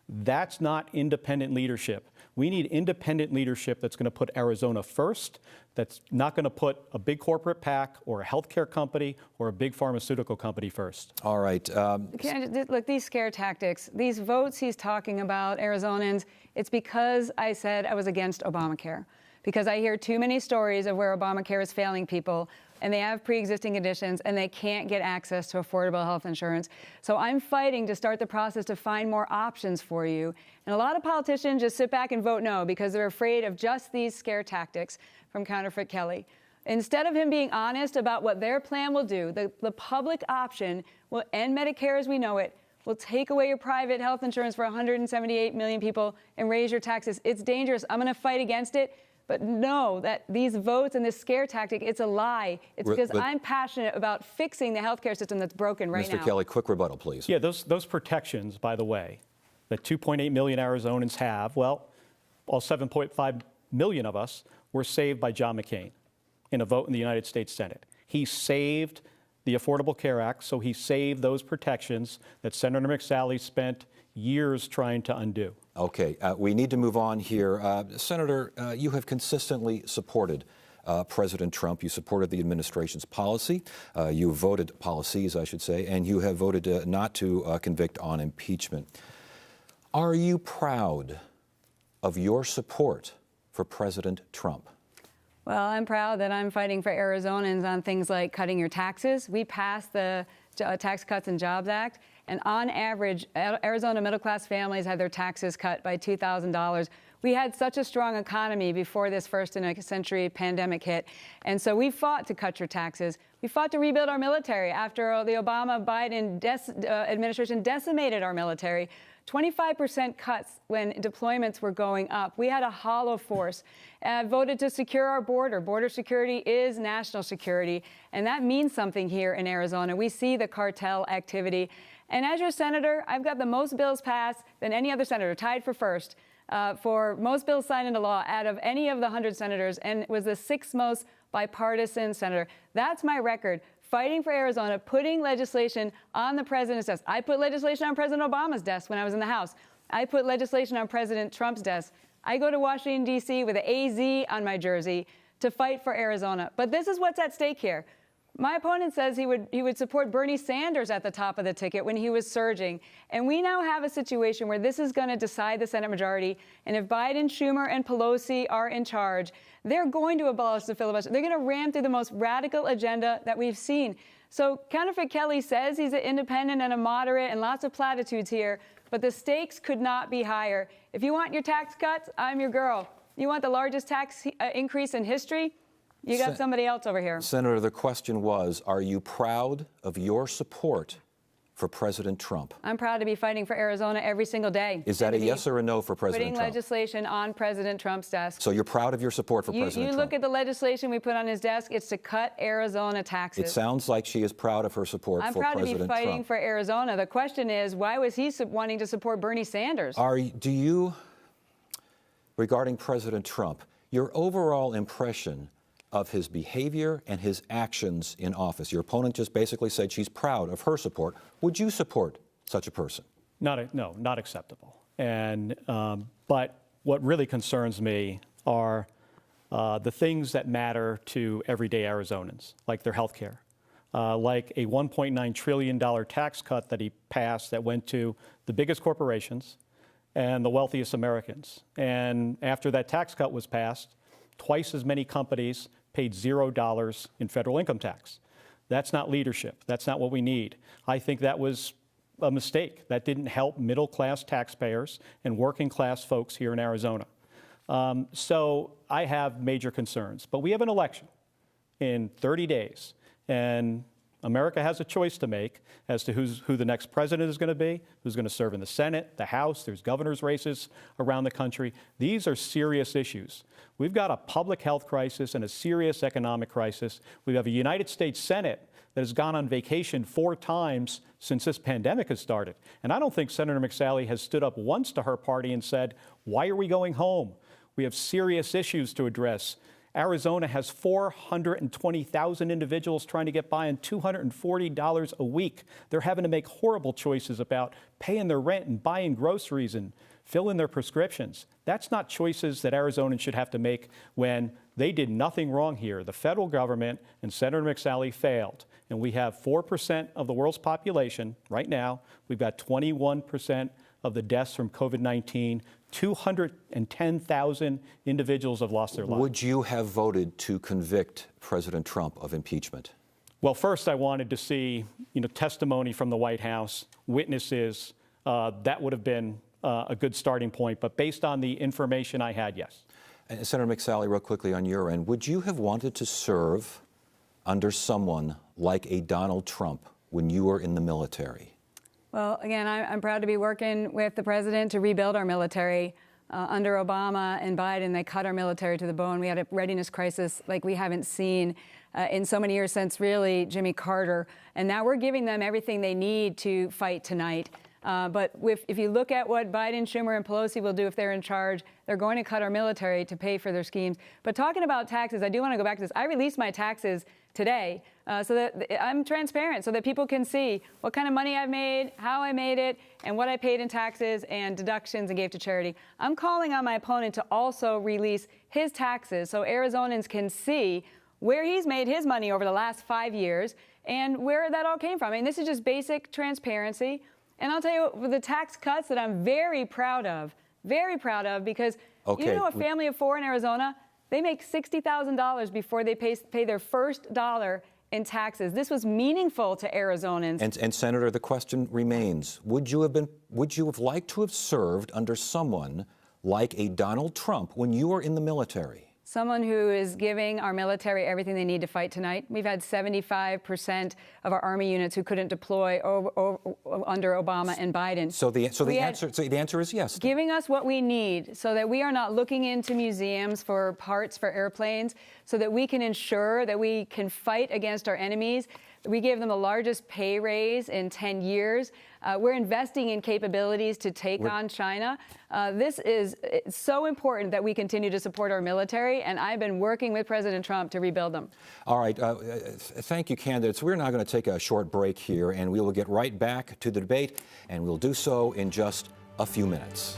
That's not independent leadership. We need independent leadership that's going to put Arizona first, that's not going to put a big corporate PAC or a healthcare company or a big pharmaceutical company first. All right. Look, these scare tactics, these votes he's talking about, Arizonans, it's because I said I was against Obamacare. Because I hear too many stories of where Obamacare is failing people, and they have pre-existing conditions, and they can't get access to affordable health insurance. So I'm fighting to start the process to find more options for you. And a lot of politicians just sit back and vote no because they're afraid of just these scare tactics from Counterfeit Kelly. Instead of him being honest about what their plan will do, the public option will end Medicare as we know it, will take away your private health insurance for 178 million people, and raise your taxes. It's dangerous. I'm going to fight against it. But know that these votes and this scare tactic, it's a lie. It's because I'm passionate about fixing the healthcare system that's broken right now. Mr. Kelly, quick rebuttal, please. Yeah, those protections, by the way, that 2.8 million Arizonans have, well, all 7.5 million of us were saved by John McCain in a vote in the United States Senate. He saved the Affordable Care Act, so he saved those protections that Senator McSally spent years trying to undo. Okay, we need to move on here. Senator, you have consistently supported President Trump. You supported the administration's policy. You voted policies, I should say, and you have voted not to convict on impeachment. Are you proud of your support for President Trump? Well, I'm proud that I'm fighting for Arizonans on things like cutting your taxes. We passed the Tax Cuts and Jobs Act, and on average, Arizona middle-class families had their taxes cut by $2,000. We had such a strong economy before this first-in-a-century pandemic hit, and so we fought to cut your taxes. We fought to rebuild our military after the Obama-Biden administration decimated our military. 25% cuts when deployments were going up. We had a hollow force. Voted to secure our border. Border security is national security, and that means something here in Arizona. We see the cartel activity. And as your senator, I've got the most bills passed than any other senator, tied for first, for most bills signed into law out of any of the 100 senators, and was the 6th most bipartisan senator. That's my record. Fighting for Arizona, putting legislation on the president's desk. I put legislation on President Obama's desk when I was in the House. I put legislation on President Trump's desk. I go to Washington, D.C. with an AZ on my jersey to fight for Arizona. But this is what's at stake here. My opponent says he would support Bernie Sanders at the top of the ticket when he was surging. And we now have a situation where this is going to decide the Senate majority. And if Biden, Schumer, and Pelosi are in charge, they're going to abolish the filibuster. They're going to ram through the most radical agenda that we've seen. So Counterfeit Kelly says he's an independent and a moderate and lots of platitudes here, but the stakes could not be higher. If you want your tax cuts, I'm your girl. You want the largest tax increase in history? You got somebody else over here. Senator, the question was, are you proud of your support for President Trump? I'm proud to be fighting for Arizona every single day. Is that a yes or a no for President Trump? Putting legislation on President Trump's desk. So you're proud of your support for President Trump? You look at the legislation we put on his desk, it's to cut Arizona taxes. It sounds like she is proud of her support for President Trump. I'm proud to be fighting for Arizona. The question is, why was he wanting to support Bernie Sanders? Do you, regarding President Trump, your overall impression of his behavior and his actions in office? Your opponent just basically said she's proud of her support. Would you support such a person? No, not acceptable. And but what really concerns me are the things that matter to everyday Arizonans, like their health care, like a $1.9 trillion tax cut that he passed that went to the biggest corporations and the wealthiest Americans. And after that tax cut was passed, twice as many companies paid $0 in federal income tax. That's not leadership. That's not what we need. I think that was a mistake. That didn't help middle-class taxpayers and working-class folks here in Arizona. So I have major concerns. But we have an election in 30 days, and America has a choice to make as to who the next president is going to be, who's going to serve in the Senate, the House. There's governor's races around the country. These are serious issues. We've got a public health crisis and a serious economic crisis. We have a United States Senate that has gone on vacation 4 times since this pandemic has started. And I don't think Senator McSally has stood up once to her party and said, why are we going home? We have serious issues to address. Arizona has 420,000 individuals trying to get by on $240 a week. They're having to make horrible choices about paying their rent and buying groceries and filling their prescriptions. That's not choices that Arizonans should have to make when they did nothing wrong here. The federal government and Senator McSally failed. And we have 4% of the world's population right now. We've got 21% of the deaths from COVID-19. 210,000 individuals have lost their lives. Would you have voted to convict President Trump of impeachment? Well, first I wanted to see, testimony from the White House, witnesses. That would have been a good starting point. But based on the information I had, yes. And Senator McSally, real quickly on your end, would you have wanted to serve under someone like a Donald Trump when you were in the military? Well, again, I'm proud to be working with the president to rebuild our military. Under Obama and Biden, they cut our military to the bone. We had a readiness crisis like we haven't seen in so many years since, really, Jimmy Carter. And now we're giving them everything they need to fight tonight. But if you look at what Biden, Schumer, and Pelosi will do if they're in charge, they're going to cut our military to pay for their schemes. But talking about taxes, I do want to go back to this. I released my taxes today so that I'm transparent, so that people can see what kind of money I've made, how I made it, and what I paid in taxes and deductions and gave to charity. I'm calling on my opponent to also release his taxes so Arizonans can see where he's made his money over the last 5 years and where that all came from. I mean, this is just basic transparency. And I'll tell you, the tax cuts that I'm very proud of, because a family of 4 in Arizona, they make $60,000 before they pay their first dollar in taxes. This was meaningful to Arizonans. And Senator, the question remains: would you have liked to have served under someone like a Donald Trump when you were in the military? Someone who is giving our military everything they need to fight tonight. We've had 75% of our Army units who couldn't deploy under Obama and Biden. So the answer is yes. Giving us what we need so that we are not looking into museums for parts for airplanes, so that we can ensure that we can fight against our enemies. We gave them the largest pay raise in 10 years. We're investing in capabilities to take on China. This is so important that we continue to support our military, and I've been working with President Trump to rebuild them. All right. Thank you, candidates. We're now going to take a short break here, and we will get right back to the debate, and we'll do so in just a few minutes.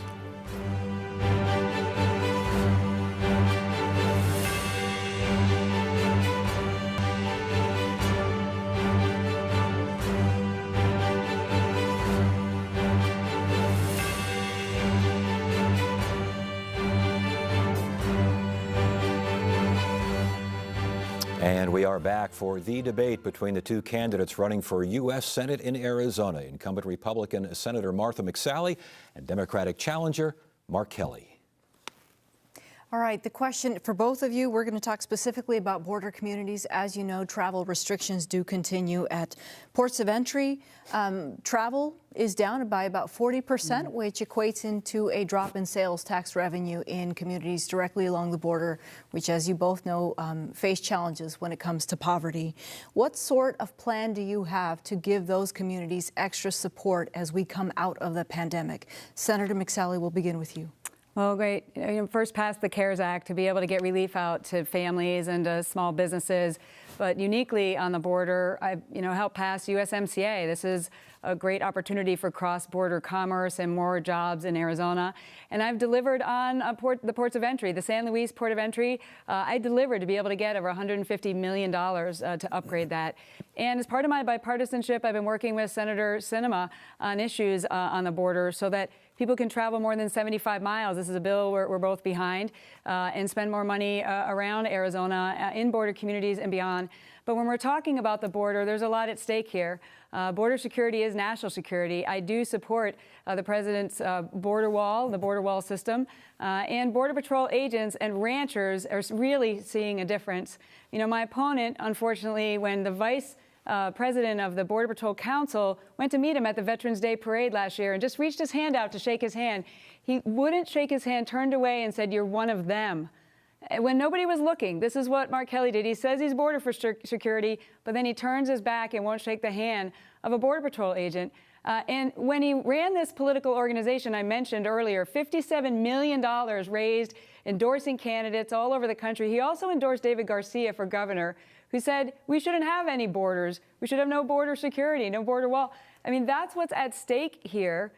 And we are back for the debate between the two candidates running for U.S. Senate in Arizona, incumbent Republican Senator Martha McSally and Democratic challenger Mark Kelly. All right, the question for both of you, we're going to talk specifically about border communities. As you know, travel restrictions do continue at ports of entry. Travel is down by about 40%, which equates into a drop in sales tax revenue in communities directly along the border, which, as you both know, face challenges when it comes to poverty. What sort of plan do you have to give those communities extra support as we come out of the pandemic? Senator McSally, we'll begin with you. Well, great. First passed the CARES Act to be able to get relief out to families and to small businesses. But uniquely on the border, I helped pass USMCA. This is a great opportunity for cross-border commerce and more jobs in Arizona. And I've delivered on the ports of entry, the San Luis Port of Entry. I delivered to be able to get over $150 million to upgrade that. And as part of my bipartisanship, I've been working with Senator Sinema on issues on the border so that people can travel more than 75 miles. This is a bill we're both behind, and spend more money around Arizona in border communities and beyond. But when we're talking about the border, there's a lot at stake here. Border security is national security. I do support the president's border wall, the border wall system, and Border Patrol agents and ranchers are really seeing a difference. My opponent, unfortunately, when the vice president of the Border Patrol Council went to meet him at the Veterans Day parade last year and just reached his hand out to shake his hand. He wouldn't shake his hand, turned away and said, "You're one of them." When nobody was looking, this is what Mark Kelly did. He says he's border for security, but then he turns his back and won't shake the hand of a Border Patrol agent. And when he ran this political organization I mentioned earlier, $57 million raised endorsing candidates all over the country. He also endorsed David Garcia for governor, who said we shouldn't have any borders. We should have no border security, no border wall. I mean, that's what's at stake here.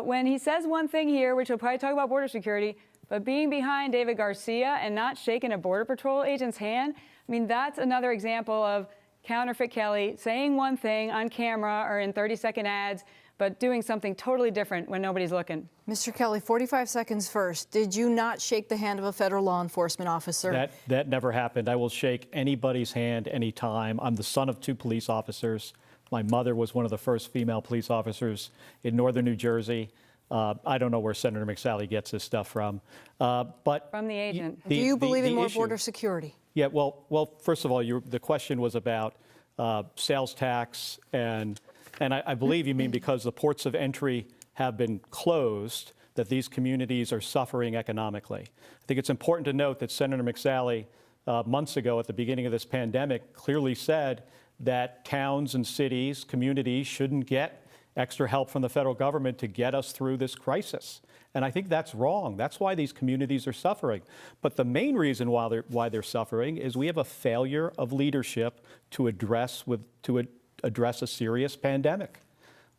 When he says one thing here, which he'll probably talk about border security, but being behind David Garcia and not shaking a Border Patrol agent's hand, I mean, that's another example of counterfeit Kelly saying one thing on camera or in 30-second ads, but doing something totally different when nobody's looking. Mr. Kelly, 45 seconds first. Did you not shake the hand of a federal law enforcement officer? That never happened. I will shake anybody's hand anytime. I'm the son of 2 police officers. My mother was one of the first female police officers in northern New Jersey. I don't know where Senator McSally gets this stuff from. But from the agent. Do you believe in more border security? Yeah, well, first of all, the question was about sales tax, and I believe you mean because the ports of entry have been closed, that these communities are suffering economically. I think it's important to note that Senator McSally, months ago at the beginning of this pandemic, clearly said that towns and cities, communities shouldn't get extra help from the federal government to get us through this crisis. And I think that's wrong. That's why these communities are suffering. But the main reason why they're suffering is we have a failure of leadership to address a serious pandemic.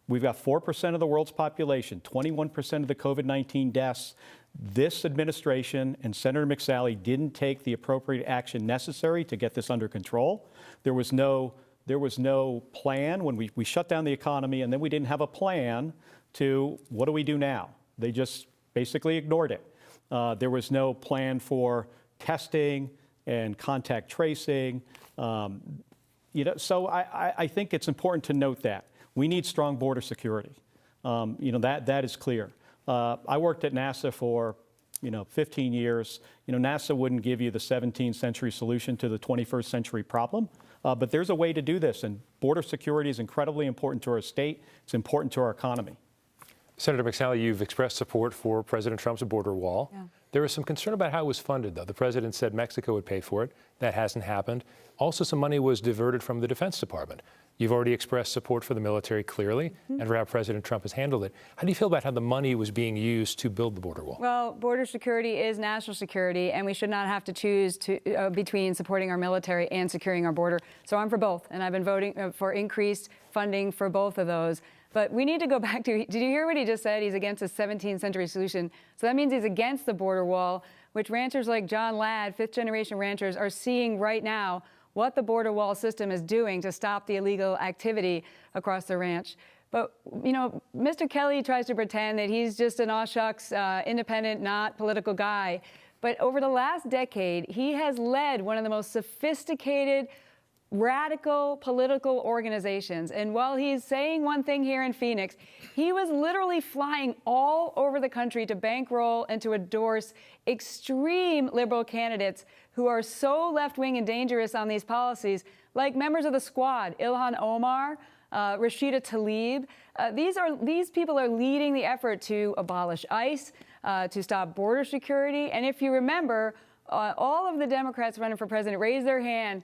We've got 4% of the world's population, 21% of the COVID-19 deaths. This administration and Senator McSally didn't take the appropriate action necessary to get this under control. There was no plan when we shut down the economy, and then we didn't have a plan to what do we do now? They just basically ignored it. There was no plan for testing and contact tracing. So I think it's important to note that. We need strong border security. That is clear. I worked at NASA for 15 years. NASA wouldn't give you the 17th century solution to the 21st century problem. But there's a way to do this, and border security is incredibly important to our state. It's important to our economy. Senator McSally, you've expressed support for President Trump's border wall. Yeah. There was some concern about how it was funded, though. The president said Mexico would pay for it. That hasn't happened. Also, some money was diverted from the Defense Department. You've already expressed support for the military clearly and for how President Trump has handled it. How do you feel about how the money was being used to build the border wall? Well, border security is national security, and we should not have to choose between supporting our military and securing our border. So I'm for both, and I've been voting for increased funding for both of those. But we need to go back to, did you hear what he just said? He's against a 17th century solution. So that means he's against the border wall, which ranchers like John Ladd, fifth-generation ranchers, are seeing right now what the border wall system is doing to stop the illegal activity across the ranch. But, Mr. Kelly tries to pretend that he's just an aw shucks, independent, not political guy. But over the last decade, he has led one of the most sophisticated, radical political organizations. And while he's saying one thing here in Phoenix, he was literally flying all over the country to bankroll and to endorse extreme liberal candidates who are so left-wing and dangerous on these policies, like members of the Squad, Ilhan Omar, Rashida Tlaib. These people are leading the effort to abolish ICE, to stop border security. And if you remember, all of the Democrats running for president raised their hand,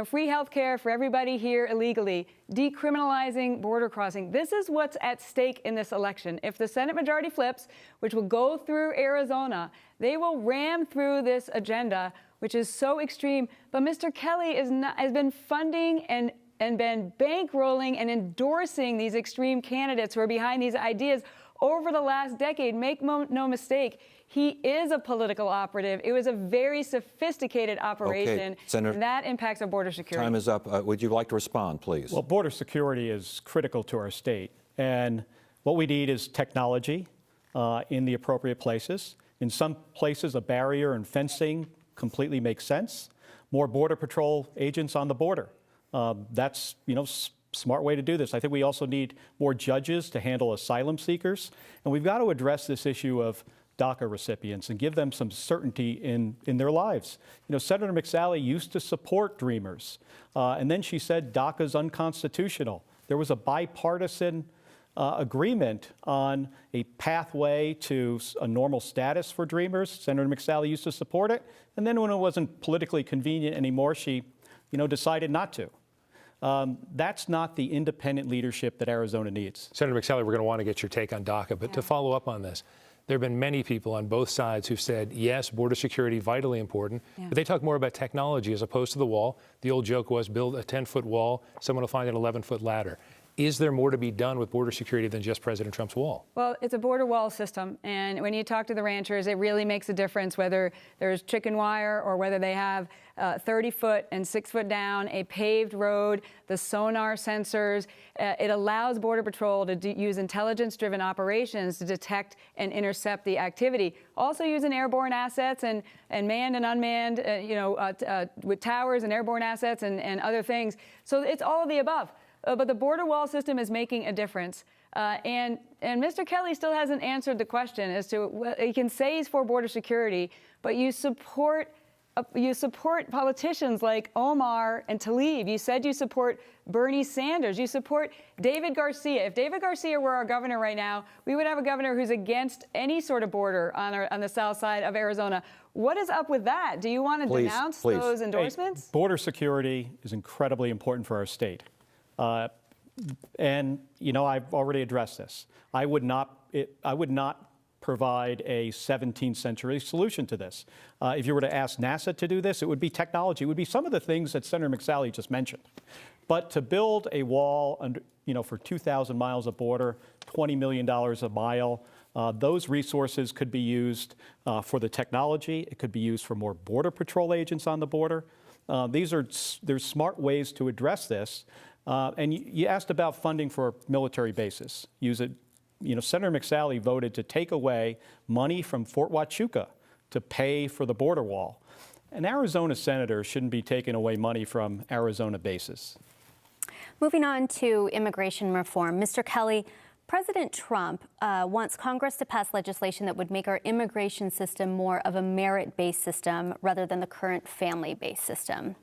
free health care for everybody here illegally, decriminalizing border crossing. This is what's at stake in this election. If the Senate majority flips, which will go through Arizona, they will ram through this agenda, which is so extreme. But Mr. Kelly has been funding and been bankrolling and endorsing these extreme candidates who are behind these ideas over the last decade. Make no mistake, he is a political operative. It was a very sophisticated operation, okay, Senator, and that impacts our border security. Time is up. Would you like to respond, please? Well, border security is critical to our state, and what we need is technology in the appropriate places. In some places, a barrier and fencing completely makes sense. More Border Patrol agents on the border. That's, smart way to do this. I think we also need more judges to handle asylum seekers. And we've got to address this issue of DACA recipients and give them some certainty in their lives. Senator McSally used to support Dreamers. And then she said DACA is unconstitutional. There was a bipartisan agreement on a pathway to a normal status for Dreamers. Senator McSally used to support it. And then when it wasn't politically convenient anymore, she, decided not to. That's not the independent leadership that Arizona needs. Senator McSally, we're going to want to get your take on DACA, but to follow up on this, there have been many people on both sides who've said, yes, border security, vitally important, but they talk more about technology as opposed to the wall. The old joke was build a 10-foot wall, someone will find an 11-foot ladder. Is there more to be done with border security than just President Trump's wall? Well, it's a border wall system, and when you talk to the ranchers, it really makes a difference whether there's chicken wire or whether they have 30-foot and 6-foot down, a paved road, the sonar sensors. It allows Border Patrol to use intelligence-driven operations to detect and intercept the activity. Also using airborne assets and manned and unmanned, with towers and airborne assets and other things. So it's all of the above. But the border wall system is making a difference. And Mr. Kelly still hasn't answered the question as to, he can say he's for border security, but you support politicians like Omar and Tlaib. You said you support Bernie Sanders. You support David Garcia. If David Garcia were our governor right now, we would have a governor who's against any sort of border on the south side of Arizona. What is up with that? Do you want to denounce those endorsements? Hey, border security is incredibly important for our state. And I've already addressed this. I would not provide a 17th century solution to this. If you were to ask NASA to do this, it would be technology. It would be some of the things that Senator McSally just mentioned. But to build a wall, for 2,000 miles of border, $20 million a mile, those resources could be used for the technology. It could be used for more Border Patrol agents on the border. There's smart ways to address this. And you asked about funding for military bases. Senator McSally voted to take away money from Fort Huachuca to pay for the border wall. An Arizona senator shouldn't be taking away money from Arizona bases. Moving on to immigration reform. Mr. Kelly, President Trump wants Congress to pass legislation that would make our immigration system more of a merit-based system rather than the current family-based system.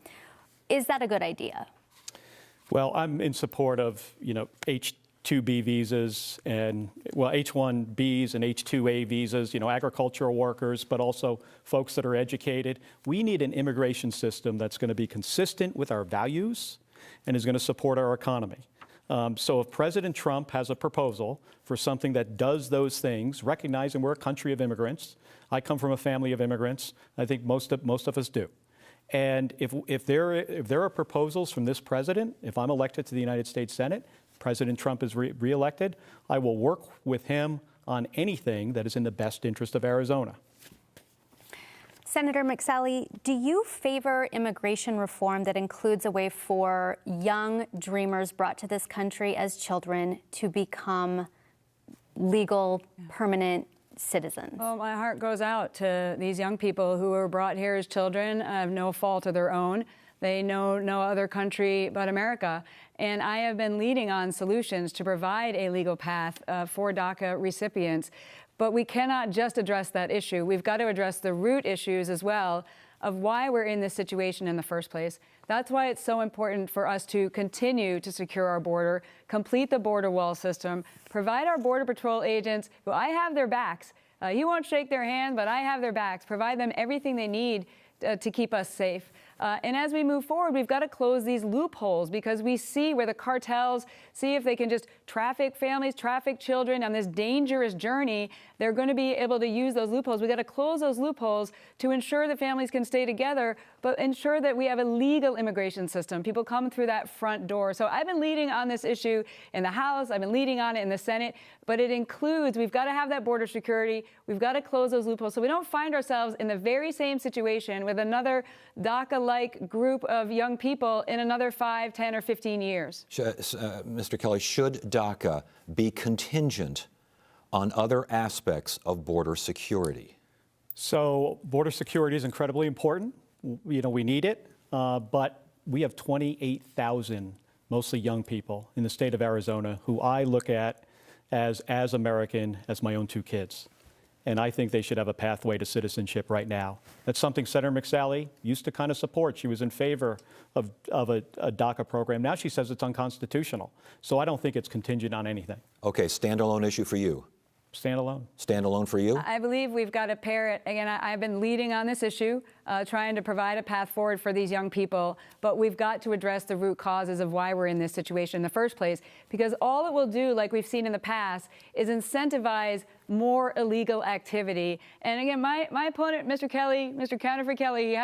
Is that a good idea? Well, I'm in support of, H-2B visas and, H-1Bs and H-2A visas, agricultural workers, but also folks that are educated. We need an immigration system that's going to be consistent with our values and is going to support our economy. So if President Trump has a proposal for something that does those things, recognizing we're a country of immigrants, I come from a family of immigrants, I think most of us do. And if there are proposals from this president, if I'm elected to the United States Senate, President Trump is reelected, I will work with him on anything that is in the best interest of Arizona. Senator McSally, do you favor immigration reform that includes a way for young dreamers brought to this country as children to become legal, permanent citizens? Well, my heart goes out to these young people who were brought here as children of no fault of their own. They know no other country but America. And I have been leading on solutions to provide a legal path for DACA recipients. But we cannot just address that issue. We've got to address the root issues as well of why we're in this situation in the first place. That's why it's so important for us to continue to secure our border, complete the border wall system, provide our Border Patrol agents, who I have their backs. You won't shake their hand, but I have their backs. Provide them everything they need to keep us safe. And as we move forward, we've got to close these loopholes, because we see where the cartels see if they can just traffic families, traffic children on this dangerous journey. They're going to be able to use those loopholes. We've got to close those loopholes to ensure that families can stay together, but ensure that we have a legal immigration system. People come through that front door. So I've been leading on this issue in the House. I've been leading on it in the Senate. But it includes, we've got to have that border security. We've got to close those loopholes so we don't find ourselves in the very same situation with another DACA-like group of young people in another 5, 10, or 15 years. Mr. Kelly, should DACA be contingent on other aspects of border security? So border security is incredibly important. You know, we need it, but we have 28,000, mostly young people in the state of Arizona who I look at as American as my own 2 kids. And I think they should have a pathway to citizenship right now. That's something Senator McSally used to kind of support. She was in favor of a DACA program. Now she says it's unconstitutional. So I don't think it's contingent on anything. Okay, standalone issue for you. Standalone. Standalone for you? I believe we've got to pair it. Again, I've been leading on this issue, trying to provide a path forward for these young people. But we've got to address the root causes of why we're in this situation in the first place. Because all it will do, like we've seen in the past, is incentivize more illegal activity. And again, my opponent, Mr. Kelly, Mr. Counterfeit Kelly,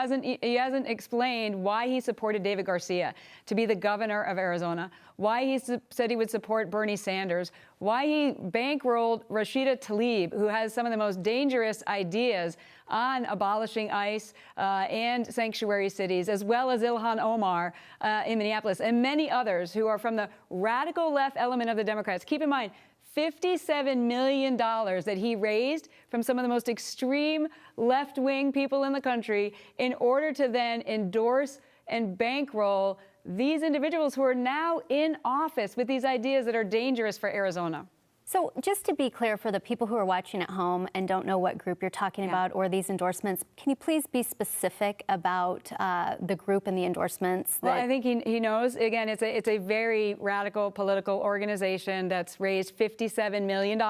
he hasn't explained why he supported David Garcia to be the governor of Arizona, why he said he would support Bernie Sanders, why he bankrolled Rashida Tlaib, who has some of the most dangerous ideas on abolishing ICE and sanctuary cities, as well as Ilhan Omar in Minneapolis, and many others who are from the radical left element of the Democrats. Keep in mind, $57 million that he raised from some of the most extreme left-wing people in the country in order to then endorse and bankroll these individuals who are now in office with these ideas that are dangerous for Arizona. So just to be clear for the people who are watching at home and don't know what group you're talking about or these endorsements, can you please be specific about the group and the endorsements? Well, I think he knows. Again, it's a very radical political organization that's raised $57 million.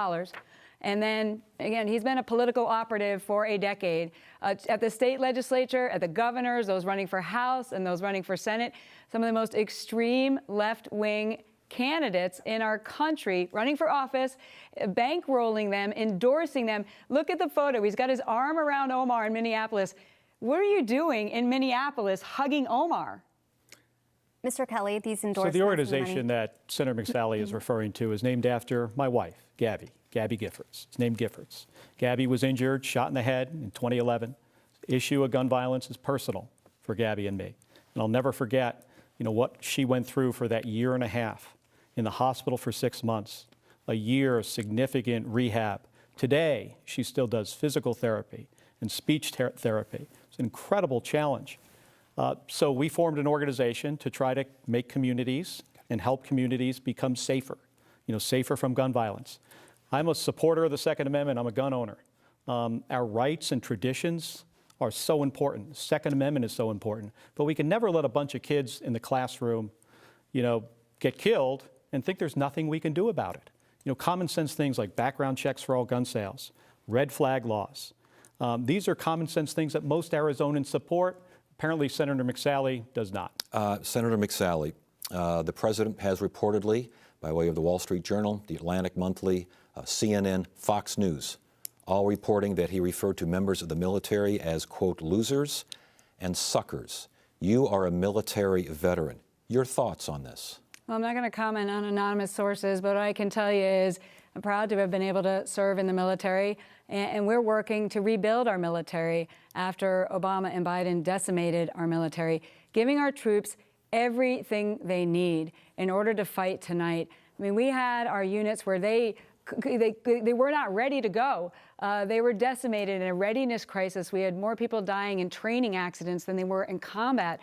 And then, again, he's been a political operative for a decade. At the state legislature, at the governors, those running for House and those running for Senate, some of the most extreme left-wing candidates in our country running for office, bankrolling them, endorsing them. Look at the photo. He's got his arm around Omar in Minneapolis. What are you doing in Minneapolis hugging Omar? Mr. Kelly, these endorsements. So the organization that Senator McSally is referring to is named after my wife, Gabby Giffords. It's named Giffords. Gabby was injured, shot in the head in 2011. The issue of gun violence is personal for Gabby and me. And I'll never forget, what she went through for that year and a half in the hospital for 6 months, a year of significant rehab. Today, she still does physical therapy and speech therapy. It's an incredible challenge. So we formed an organization to try to make communities and help communities become safer, safer from gun violence. I'm a supporter of the Second Amendment. I'm a gun owner. Our rights and traditions are so important. The Second Amendment is so important. But we can never let a bunch of kids in the classroom, get killed and think there's nothing we can do about it. Common sense things like background checks for all gun sales, red flag laws. These are common sense things that most Arizonans support. Apparently, Senator McSally does not. Senator McSally, the president has reportedly, by way of the Wall Street Journal, the Atlantic Monthly, CNN, Fox News, all reporting that he referred to members of the military as, quote, losers and suckers. You are a military veteran. Your thoughts on this? Well, I'm not going to comment on anonymous sources, but what I can tell you is I'm proud to have been able to serve in the military, and we're working to rebuild our military after Obama and Biden decimated our military, giving our troops everything they need in order to fight tonight. I mean, we had our units where they they were not ready to go. They were decimated in a readiness crisis. We had more people dying in training accidents than they were in combat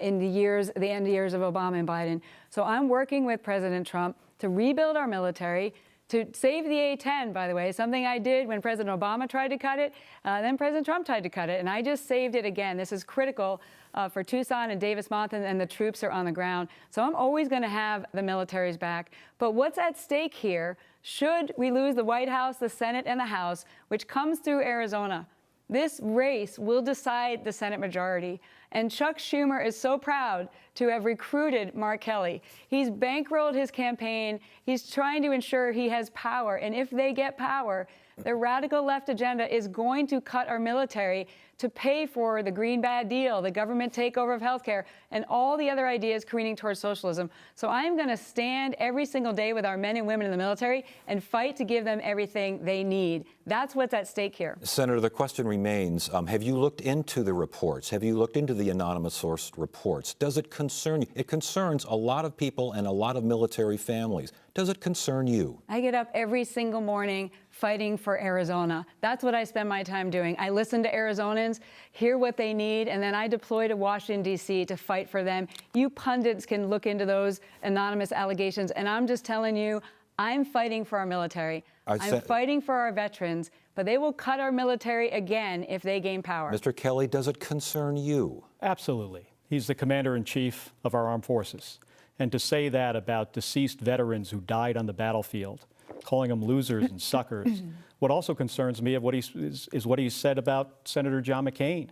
in the end years of Obama and Biden. So I'm working with President Trump to rebuild our military, to save the A-10, by the way, something I did when President Obama tried to cut it, then President Trump tried to cut it, and I just saved it again. This is critical for Tucson and Davis-Monthan, and the troops are on the ground. So I'm always going to have the military's back. But what's at stake here, should we lose the White House, the Senate, and the House, which comes through Arizona? This race will decide the Senate majority. And Chuck Schumer is so proud to have recruited Mark Kelly. He's bankrolled his campaign. He's trying to ensure he has power. And if they get power, the radical left agenda is going to cut our military to pay for the green bad deal, the government takeover of healthcare, and all the other ideas careening towards socialism. So I am going to stand every single day with our men and women in the military and fight to give them everything they need. That's what's at stake here. Senator, the question remains, have you looked into the reports? Have you looked into the anonymous sourced reports? Does it concern you? It concerns a lot of people and a lot of military families. Does it concern you? I get up every single morning fighting for Arizona. That's what I spend my time doing. I listen to Arizonans, hear what they need, and then I deploy to Washington, D.C. to fight for them. You pundits can look into those anonymous allegations, and I'm just telling you, I'm fighting for our military. I'm fighting for our veterans, but they will cut our military again if they gain power. Mr. Kelly, does it concern you? Absolutely. He's the commander-in-chief of our armed forces. And to say that about deceased veterans who died on the battlefield, calling them losers and suckers, what also concerns me is what he said about Senator John McCain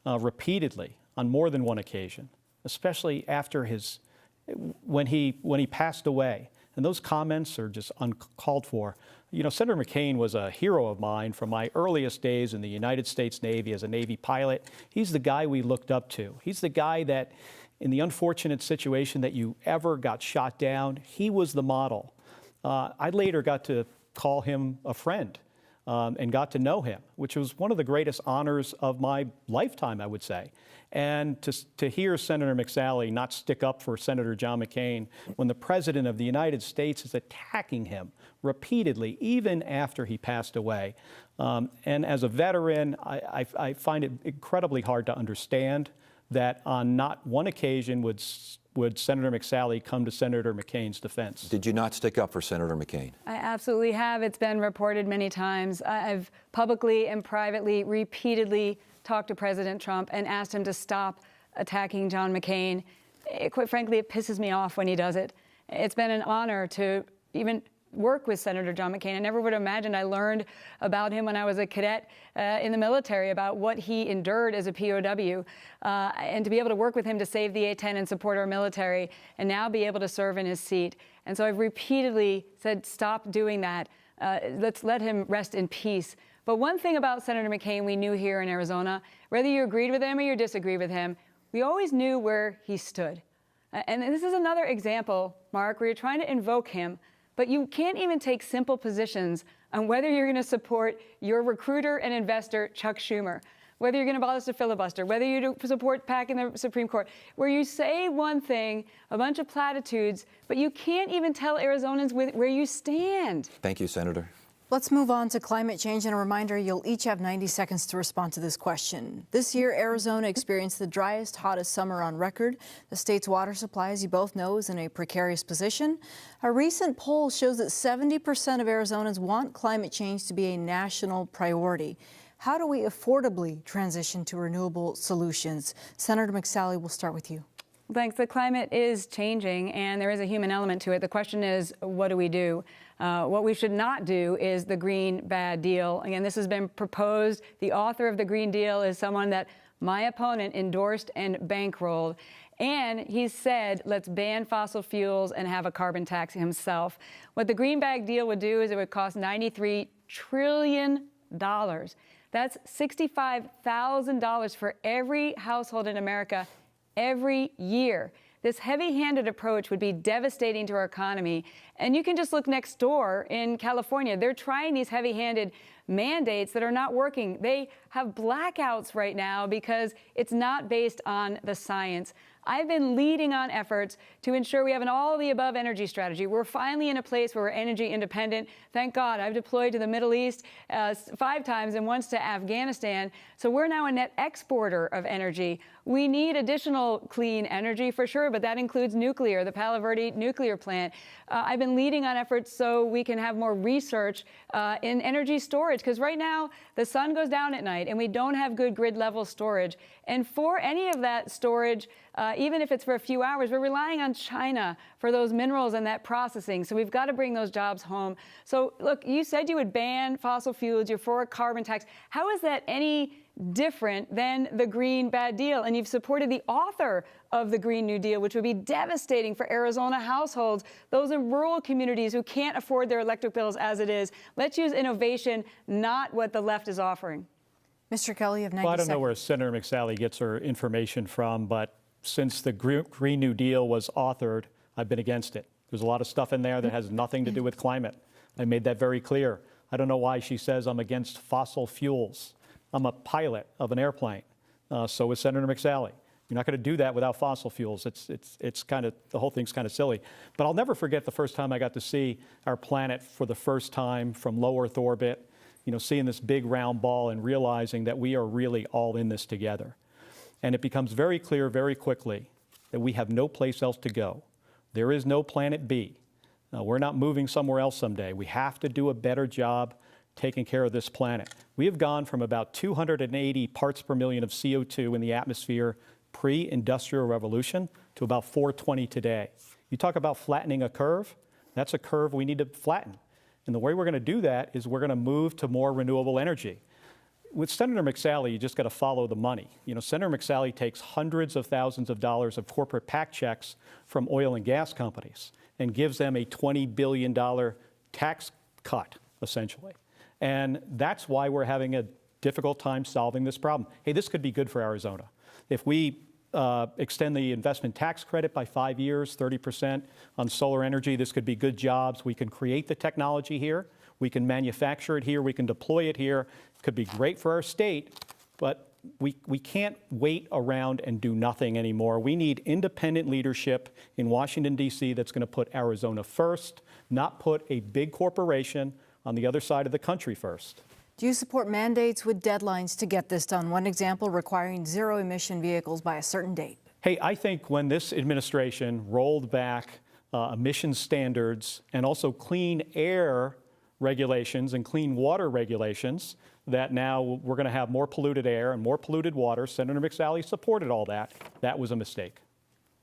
repeatedly on more than one occasion, especially after when he passed away. And those comments are just uncalled for. You know, Senator McCain was a hero of mine from my earliest days in the United States Navy as a Navy pilot. He's the guy we looked up to. He's the guy that, in the unfortunate situation that you ever got shot down, he was the model. I later got to call him a friend and got to know him, which was one of the greatest honors of my lifetime, I would say. And to hear Senator McSally not stick up for Senator John McCain when the President of the United States is attacking him repeatedly, even after he passed away. And as a veteran, I find it incredibly hard to understand that on not one occasion would Senator McSally come to Senator McCain's defense. Did you not stick up for Senator McCain? I absolutely have. It's been reported many times. I've publicly and privately, repeatedly talked to President Trump and asked him to stop attacking John McCain. Quite frankly, it pisses me off when he does it. It's been an honor to even work with Senator John McCain. I never would have imagined. I learned about him when I was a cadet in the military, about what he endured as a POW, and to be able to work with him to save the A-10 and support our military, and now be able to serve in his seat. And so I've repeatedly said, stop doing that. Let's let him rest in peace. But one thing about Senator McCain we knew here in Arizona, whether you agreed with him or you disagreed with him, we always knew where he stood. And this is another example, Mark, where you're trying to invoke him, but you can't even take simple positions on whether you're going to support your recruiter and investor, Chuck Schumer, whether you're going to abolish the filibuster, whether you support PAC in the Supreme Court, where you say one thing, a bunch of platitudes, but you can't even tell Arizonans where you stand. Thank you, Senator. Let's move on to climate change, and a reminder, you'll each have 90 seconds to respond to this question. This year, Arizona experienced the driest, hottest summer on record. The state's water supply, as you both know, is in a precarious position. A recent poll shows that 70% of Arizonans want climate change to be a national priority. How do we affordably transition to renewable solutions? Senator McSally, we'll start with you. Thanks. The climate is changing, and there is a human element to it. The question is, what do we do? What we should not do is the green bad deal. Again, this has been proposed. The author of the Green Deal is someone that my opponent endorsed and bankrolled. And he said, let's ban fossil fuels and have a carbon tax himself. What the green bag deal would do is it would cost $93 trillion. That's $65,000 for every household in America every year. This heavy-handed approach would be devastating to our economy. And you can just look next door in California. They're trying these heavy-handed mandates that are not working. They have blackouts right now because it's not based on the science. I've been leading on efforts to ensure we have an all-of-the-above energy strategy. We're finally in a place where we're energy independent. Thank God I've deployed to the Middle East 5 times and once to Afghanistan. So we're now a net exporter of energy. We need additional clean energy for sure, but that includes nuclear, the Palo Verde nuclear plant. I've been leading on efforts so we can have more research in energy storage, because right now the sun goes down at night and we don't have good grid level storage. And for any of that storage, even if it's for a few hours, we're relying on China for those minerals and that processing. So we've got to bring those jobs home. So look, you said you would ban fossil fuels, you're for a carbon tax. How is that any different than the Green Bad Deal? And you've supported the author of the Green New Deal, which would be devastating for Arizona households, those in rural communities who can't afford their electric bills as it is. Let's use innovation, not what the left is offering. Mr. Kelly, you have 90 seconds. Well, I don't know where Senator McSally gets her information from, but since the Green New Deal was authored, I've been against it. There's a lot of stuff in there that has nothing to do with climate. I made that very clear. I don't know why she says I'm against fossil fuels. I'm a pilot of an airplane. So is Senator McSally. You're not going to do that without fossil fuels. It's kind of, the whole thing's kind of silly. But I'll never forget the first time I got to see our planet for the first time from low Earth orbit, you know, seeing this big round ball and realizing that we are really all in this together. And it becomes very clear very quickly that we have no place else to go. There is no planet B. We're not moving somewhere else someday. We have to do a better job taking care of this planet. We have gone from about 280 parts per million of CO2 in the atmosphere pre-industrial revolution to about 420 today. You talk about flattening a curve, that's a curve we need to flatten. And the way we're going to do that is we're going to move to more renewable energy. With Senator McSally, you just got to follow the money. You know, Senator McSally takes hundreds of thousands of dollars of corporate PAC checks from oil and gas companies and gives them a $20 billion tax cut, essentially. And that's why we're having a difficult time solving this problem. Hey, this could be good for Arizona. If we extend the investment tax credit by 5 years, 30% on solar energy, this could be good jobs. We can create the technology here. We can manufacture it here. We can deploy it here. It could be great for our state, but we can't wait around and do nothing anymore. We need independent leadership in Washington, D.C. that's going to put Arizona first, not put a big corporation on the other side of the country first. Do you support mandates with deadlines to get this done? One example, requiring zero-emission vehicles by a certain date. Hey, I think when this administration rolled back emissions standards and also clean air regulations and clean water regulations, that now we're going to have more polluted air and more polluted water. Senator McSally supported all that. That was a mistake.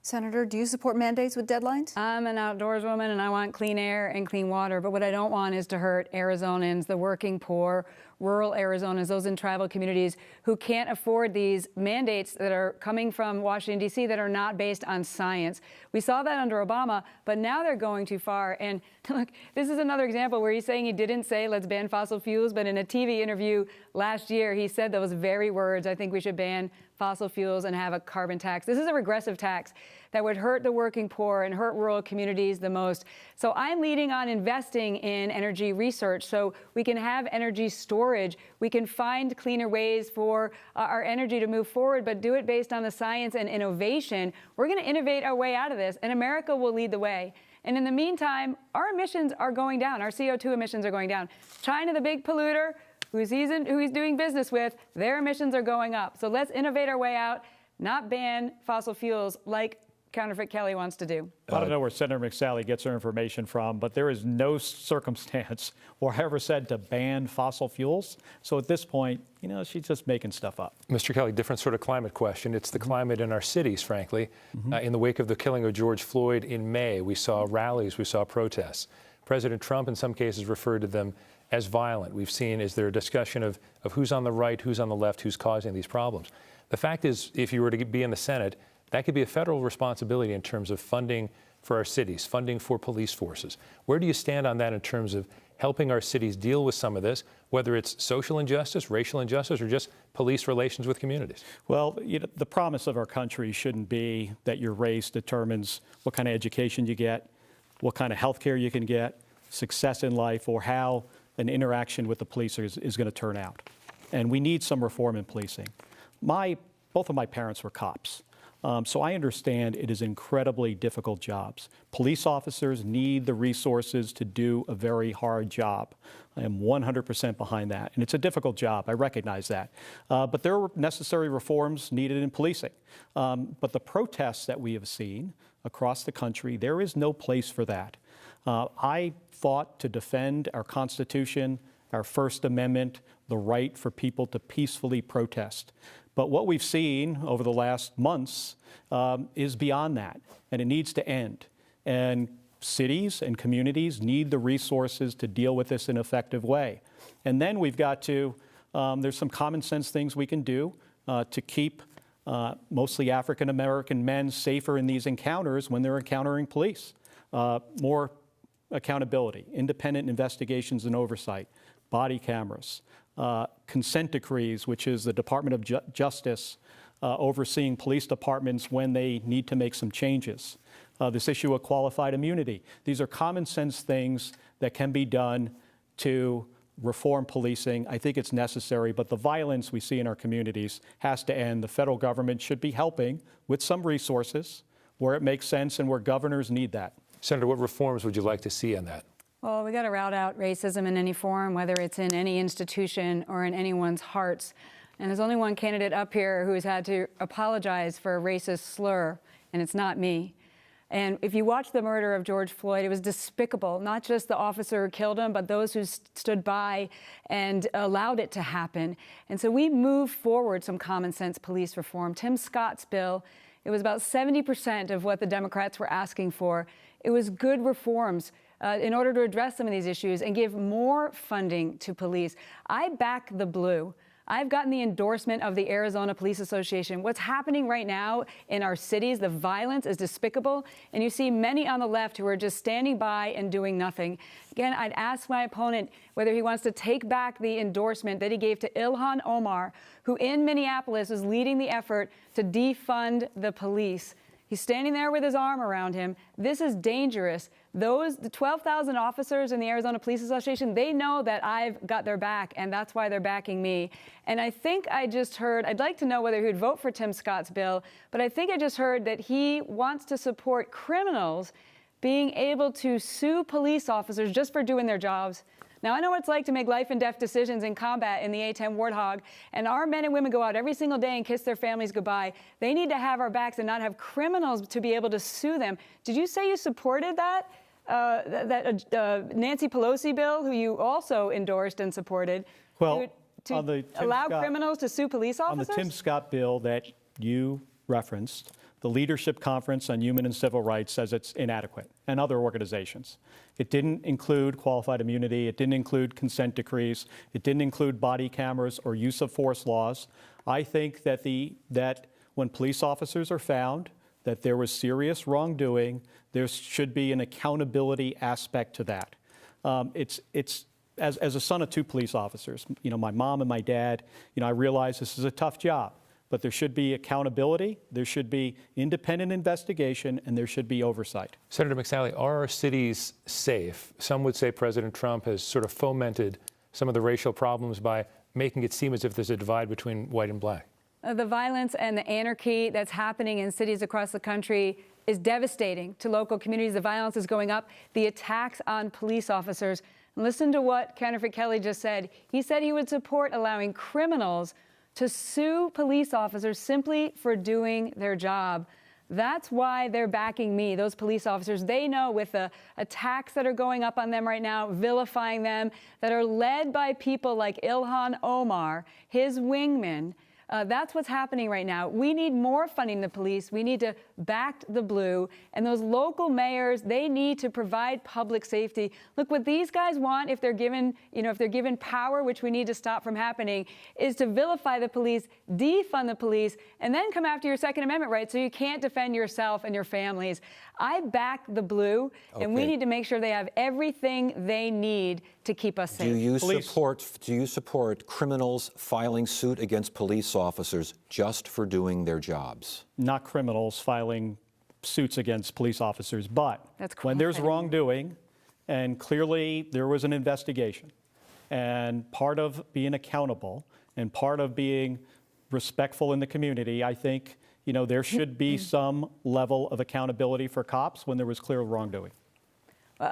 Senator, do you support mandates with deadlines? I'm an outdoors woman and I want clean air and clean water, but what I don't want is to hurt Arizonans, the working poor, rural Arizonans, those in tribal communities who can't afford these mandates that are coming from Washington, D.C. that are not based on science. We saw that under Obama, but now they're going too far. And look, this is another example where he's saying he didn't say let's ban fossil fuels, but in a TV interview last year, he said those very words. I think we should ban fossil fuels and have a carbon tax. This is a regressive tax that would hurt the working poor and hurt rural communities the most. So I'm leading on investing in energy research so we can have energy storage. We can find cleaner ways for our energy to move forward, but do it based on the science and innovation. We're going to innovate our way out of this, and America will lead the way. And in the meantime, our emissions are going down. Our CO2 emissions are going down. China, the big polluter, who he's doing business with, their emissions are going up. So let's innovate our way out, not ban fossil fuels like Counterfeit Kelly wants to do. I don't know where Senator McSally gets her information from, but there is no circumstance where I ever said to ban fossil fuels. So at this point, you know, she's just making stuff up. Mr. Kelly, different sort of climate question. It's the climate in our cities, frankly. In the wake of the killing of George Floyd in May, we saw rallies, we saw protests. President Trump, in some cases, referred to them as violent. We've seen, is there a discussion of who's on the right, who's on the left, who's causing these problems? The fact is, if you were to be in the Senate, that could be a federal responsibility in terms of funding for our cities, funding for police forces. Where do you stand on that in terms of helping our cities deal with some of this, whether it's social injustice, racial injustice, or just police relations with communities? Well, you know, the promise of our country shouldn't be that your race determines what kind of education you get, what kind of health care you can get, success in life, or how an interaction with the police is going to turn out. and we need some reform in policing. Both of my parents were cops. So I understand it is incredibly difficult jobs. Police officers need the resources to do a very hard job. I am 100% behind that. And it's a difficult job, I recognize that. But there are necessary reforms needed in policing. But the protests that we have seen across the country, there is no place for that. I fought to defend our Constitution, our First Amendment, the right for people to peacefully protest. But what we've seen over the last months is beyond that, and it needs to end. And cities and communities need the resources to deal with this in an effective way. And then we've got to, there's some common sense things we can do to keep mostly African American men safer in these encounters when they're encountering police. More accountability, independent investigations and oversight, body cameras, consent decrees, which is the Department of Justice overseeing police departments when they need to make some changes. This issue of qualified immunity. These are common sense things that can be done to reform policing. I think it's necessary, but the violence we see in our communities has to end. The federal government should be helping with some resources where it makes sense and where governors need that. Senator, what reforms would you like to see on that? Well, we got to rout out racism in any form, whether it's in any institution or in anyone's hearts. And there's only one candidate up here who has had to apologize for a racist slur, and it's not me. And if you watch the murder of George Floyd, it was despicable, not just the officer who killed him, but those who stood by and allowed it to happen. And so we moved forward some common sense police reform. Tim Scott's bill, it was about 70% of what the Democrats were asking for. It was good reforms in order to address some of these issues and give more funding to police. I back the blue. I've gotten the endorsement of the Arizona Police Association. What's happening right now in our cities, the violence is despicable, and you see many on the left who are just standing by and doing nothing. Again, I'd ask my opponent whether he wants to take back the endorsement that he gave to Ilhan Omar, who in Minneapolis was leading the effort to defund the police. He's standing there with his arm around him. This is dangerous. The 12,000 officers in the Arizona Police Association, they know that I've got their back, and that's why they're backing me. And I think I just heard, I'd like to know whether he would vote for Tim Scott's bill, but I think I just heard that he wants to support criminals being able to sue police officers just for doing their jobs. Now, I know what it's like to make life and death decisions in combat in the A-10 Warthog, and our men and women go out every single day and kiss their families goodbye. They need to have our backs and not have criminals to be able to sue them. Did you say you supported that? Nancy Pelosi bill, who you also endorsed and supported, to allow criminals to sue police officers? On the Tim Scott bill that you referenced, the Leadership Conference on Human and Civil Rights says it's inadequate, and other organizations. It didn't include qualified immunity. It didn't include consent decrees. It didn't include body cameras or use of force laws. I think that that when police officers are found that there was serious wrongdoing, there should be an accountability aspect to that. As a son of two police officers, my mom and my dad, I realize this is a tough job. But there should be accountability, there should be independent investigation, and there should be oversight. Senator McSally, are our cities safe? Some would say President Trump has sort of fomented some of the racial problems by making it seem as if there's a divide between white and black. The violence and the anarchy that's happening in cities across the country is devastating to local communities. The violence is going up. The attacks on police officers. Listen to what Counterfeit Kelly just said. He said he would support allowing criminals to sue police officers simply for doing their job. That's why they're backing me, those police officers. They know with the attacks that are going up on them right now, vilifying them, that are led by people like Ilhan Omar, his wingman. That's what's happening right now. We need more funding the police. We need to back the blue. And those local mayors, they need to provide public safety. Look, what these guys want, if they're given, if they're given power, which we need to stop from happening, is to vilify the police, defund the police, and then come after your Second Amendment rights so you can't defend yourself and your families. I back the blue, and we need to make sure they have everything they need to keep us safe. Do you support criminals filing suit against police officers just for doing their jobs? Not criminals filing suits against police officers, but when there's wrongdoing, and clearly there was an investigation, and part of being accountable And part of being respectful in the community, I think, there should be some level of accountability for cops when there was clear wrongdoing.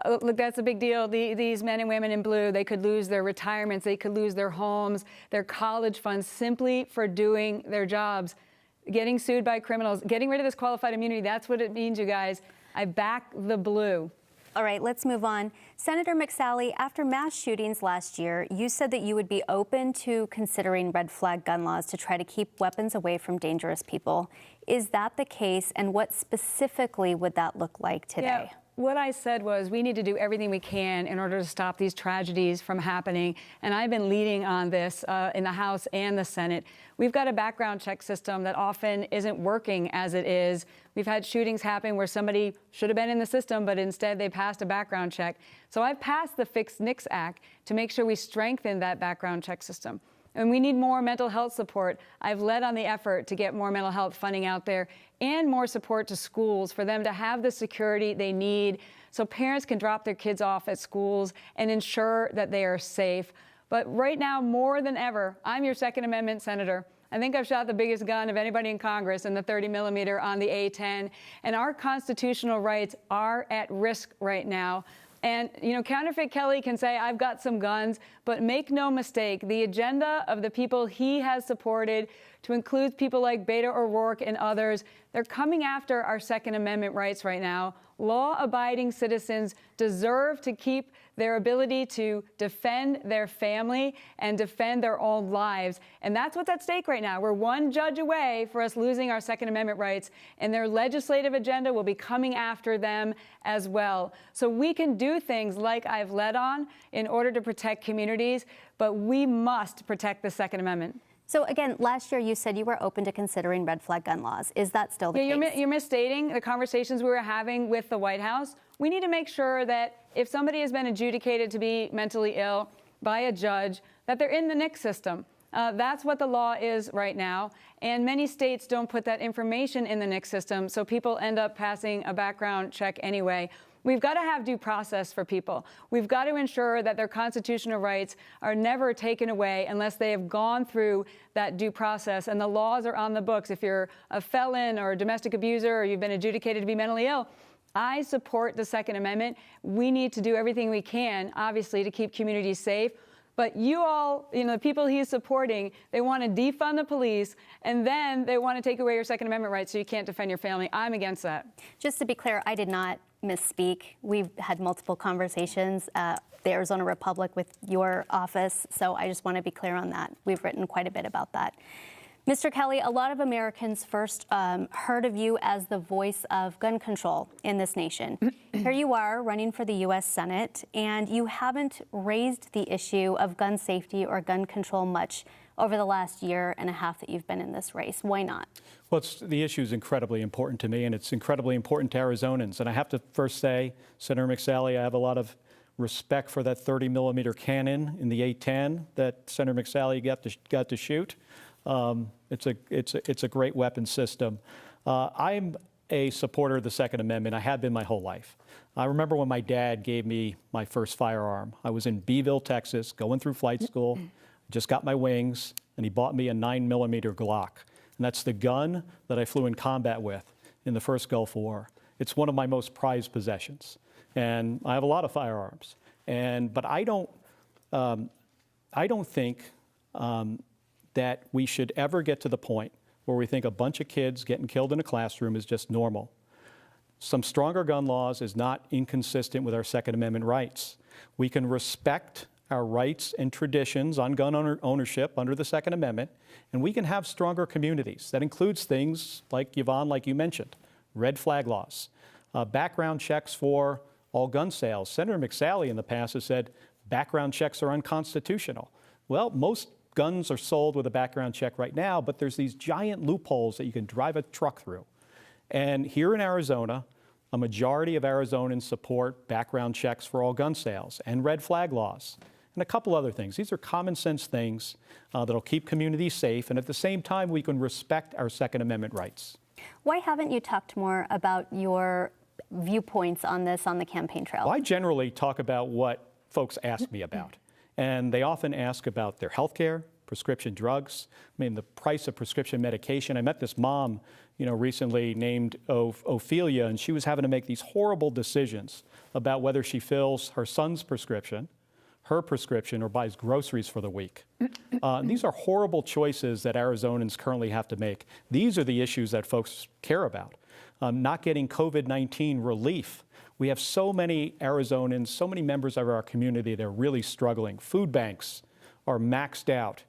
Look, that's a big deal. These men and women in blue, they could lose their retirements, they could lose their homes, their college funds simply for doing their jobs. Getting sued by criminals, getting rid of this qualified immunity, that's what it means, you guys. I back the blue. All right, let's move on. Senator McSally, after mass shootings last year, you said that you would be open to considering red flag gun laws to try to keep weapons away from dangerous people. Is that the case, and what specifically would that look like today? Yeah. What I said was we need to do everything we can in order to stop these tragedies from happening. And I've been leading on this in the House and the Senate. We've got a background check system that often isn't working as it is. We've had shootings happen where somebody should have been in the system, but instead they passed a background check. So I've passed the Fix NICS Act to make sure we strengthen that background check system. And we need more mental health support. I've led on the effort to get more mental health funding out there and more support to schools for them to have the security they need so parents can drop their kids off at schools and ensure that they are safe. But right now, more than ever, I'm your Second Amendment senator. I think I've shot the biggest gun of anybody in Congress in the 30 millimeter on the A-10. And our constitutional rights are at risk right now. And, Counterfeit Kelly can say, I've got some guns, but make no mistake, the agenda of the people he has supported, to include people like Beto O'Rourke and others, they're coming after our Second Amendment rights right now. Law-abiding citizens deserve to keep their ability to defend their family and defend their own lives. And that's what's at stake right now. We're one judge away for us losing our Second Amendment rights, and their legislative agenda will be coming after them as well. So we can do things like I've led on in order to protect communities, but we must protect the Second Amendment. So again, last year you said you were open to considering red flag gun laws. Is that still the case? You're misstating the conversations we were having with the White House. We need to make sure that if somebody has been adjudicated to be mentally ill by a judge, that they're in the NICS system. That's what the law is right now. And many states don't put that information in the NICS system, so people end up passing a background check anyway. We've got to have due process for people. We've got to ensure that their constitutional rights are never taken away unless they have gone through that due process. And the laws are on the books. If you're a felon or a domestic abuser or you've been adjudicated to be mentally ill, I support the Second Amendment. We need to do everything we can, obviously, to keep communities safe. But you all, the people he's supporting, they want to defund the police, and then they want to take away your Second Amendment rights so you can't defend your family. I'm against that. Just to be clear, I did not misspeak. We've had multiple conversations at the Arizona Republic with your office, so I just want to be clear on that. We've written quite a bit about that. Mr. Kelly, a lot of Americans first heard of you as the voice of gun control in this nation. Here you are running for the U.S. Senate, and you haven't raised the issue of gun safety or gun control much over the last year and a half that you've been in this race. Why not? Well, the issue is incredibly important to me, and it's incredibly important to Arizonans. And I have to first say, Senator McSally, I have a lot of respect for that 30 millimeter cannon in the A-10 that Senator McSally got to shoot. It's a great weapon system. I'm a supporter of the Second Amendment. I have been my whole life. I remember when my dad gave me my first firearm. I was in Beeville, Texas, going through flight school, just got my wings, and he bought me a 9mm Glock. And that's the gun that I flew in combat with in the first Gulf War. It's one of my most prized possessions. And I have a lot of firearms. But I don't think that we should ever get to the point where we think a bunch of kids getting killed in a classroom is just normal. Some stronger gun laws is not inconsistent with our Second Amendment rights. We can respect our rights and traditions on gun ownership under the Second Amendment, and we can have stronger communities. That includes things like, Yvonne, like you mentioned, red flag laws, background checks for all gun sales. Senator McSally in the past has said background checks are unconstitutional. Well, most guns are sold with a background check right now, but there's these giant loopholes that you can drive a truck through. And here in Arizona, a majority of Arizonans support background checks for all gun sales and red flag laws and a couple other things. These are common sense things that'll keep communities safe, and at the same time, we can respect our Second Amendment rights. Why haven't you talked more about your viewpoints on this on the campaign trail? Well, I generally talk about what folks ask me about. And they often ask about their health care, prescription drugs. I mean, the price of prescription medication. I met this mom, recently named Ophelia, and she was having to make these horrible decisions about whether she fills her son's prescription, her prescription, or buys groceries for the week. These are horrible choices that Arizonans currently have to make. These are the issues that folks care about. Not getting COVID-19 relief. We have so many Arizonans, so many members of our community that are really struggling. Food banks are maxed out.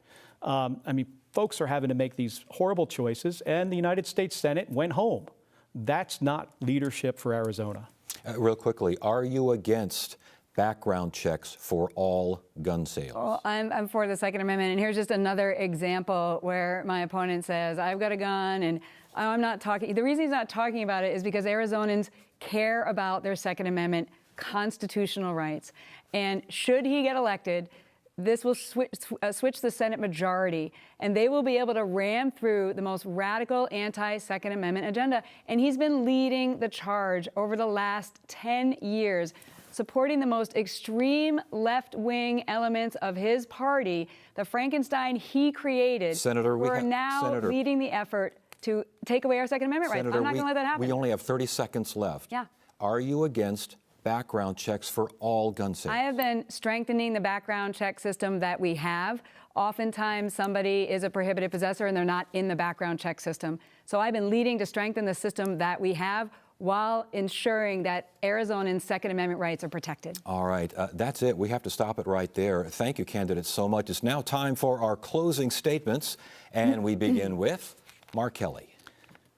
Folks are having to make these horrible choices, and the United States Senate went home. That's not leadership for Arizona. Real quickly, are you against background checks for all gun sales? Well, I'm for the Second Amendment, and here's just another example where my opponent says, I've got a gun, and I'm not talking. The reason he's not talking about it is because Arizonans care about their Second Amendment constitutional rights. And should he get elected, this will switch the Senate majority, and they will be able to ram through the most radical anti-Second Amendment agenda. And he's been leading the charge over the last 10 years, supporting the most extreme left-wing elements of his party, the Frankenstein he created. Senator, we're now leading the effort to take away our Second Amendment rights. I'm not going to let that happen. We only have 30 seconds left. Yeah. Are you against background checks for all gun sales? I have been strengthening the background check system that we have. Oftentimes somebody is a prohibited possessor and they're not in the background check system. So I've been leading to strengthen the system that we have while ensuring that Arizonans' Second Amendment rights are protected. All right, that's it. We have to stop it right there. Thank you, candidates, so much. It's now time for our closing statements, and we begin with Mark Kelly.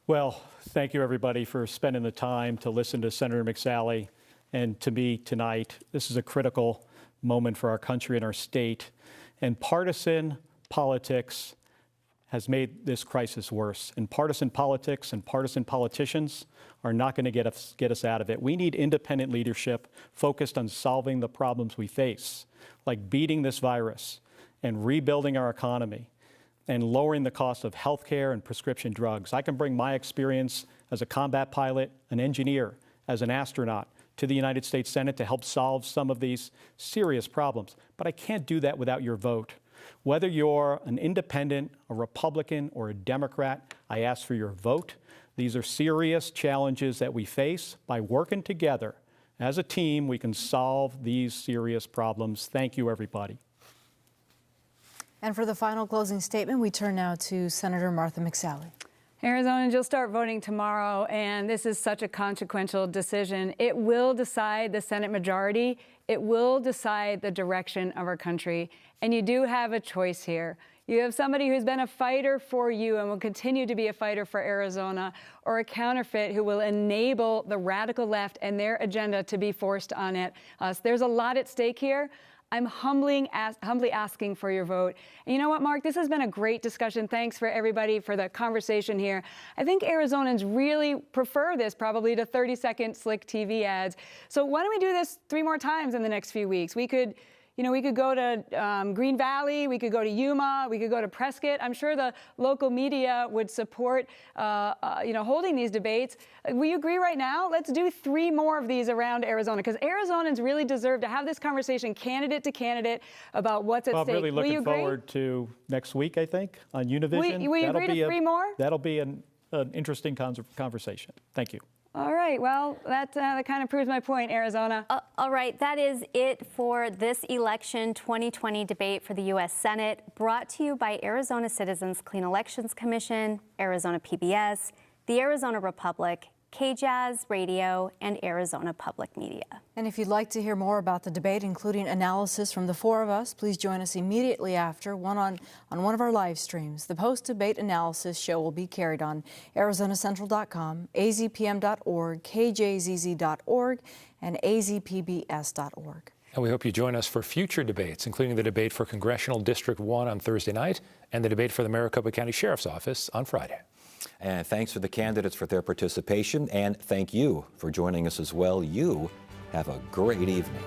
Well, thank you, everybody, for spending the time to listen to Senator McSally and to me tonight. This is a critical moment for our country and our state. And partisan politics has made this crisis worse. And partisan politics and partisan politicians are not going to get us out of it. We need independent leadership focused on solving the problems we face, like beating this virus and rebuilding our economy and lowering the cost of health care and prescription drugs. I can bring my experience as a combat pilot, an engineer, as an astronaut to the United States Senate to help solve some of these serious problems. But I can't do that without your vote. Whether you're an independent, a Republican, or a Democrat, I ask for your vote. These are serious challenges that we face. By working together as a team, we can solve these serious problems. Thank you, everybody. And for the final closing statement, we turn now to Senator Martha McSally. Arizonans, you'll start voting tomorrow, and this is such a consequential decision. It will decide the Senate majority. It will decide the direction of our country. And you do have a choice here. You have somebody who's been a fighter for you and will continue to be a fighter for Arizona, or a counterfeit who will enable the radical left and their agenda to be forced on us. There's a lot at stake here. I'm humbly asking for your vote. And you know what, Mark? This has been a great discussion. Thanks for everybody for the conversation here. I think Arizonans really prefer this probably to 30-second slick TV ads. So why don't we do this 3 more times in the next few weeks? We could go to Green Valley, we could go to Yuma, we could go to Prescott. I'm sure the local media would support, holding these debates. Will you agree right now? Let's do 3 more of these around Arizona, because Arizonans really deserve to have this conversation candidate to candidate about what's at stake. I'm really looking forward to next week, I think, on Univision. Will you agree to 3 more? That'll be an interesting conversation. Thank you. All right. Well, that kind of proves my point, Arizona. All right. That is it for this election 2020 debate for the U.S. Senate, brought to you by Arizona Citizens Clean Elections Commission, Arizona PBS, the Arizona Republic, KJAZ Radio, and Arizona Public Media. And if you'd like to hear more about the debate, including analysis from the 4 of us, please join us immediately after on one of our live streams. The post-debate analysis show will be carried on ArizonaCentral.com, azpm.org, kjzz.org, and azpbs.org. And we hope you join us for future debates, including the debate for Congressional District 1 on Thursday night and the debate for the Maricopa County Sheriff's Office on Friday. And thanks to the candidates for their participation, and thank you for joining us as well. You have a great evening.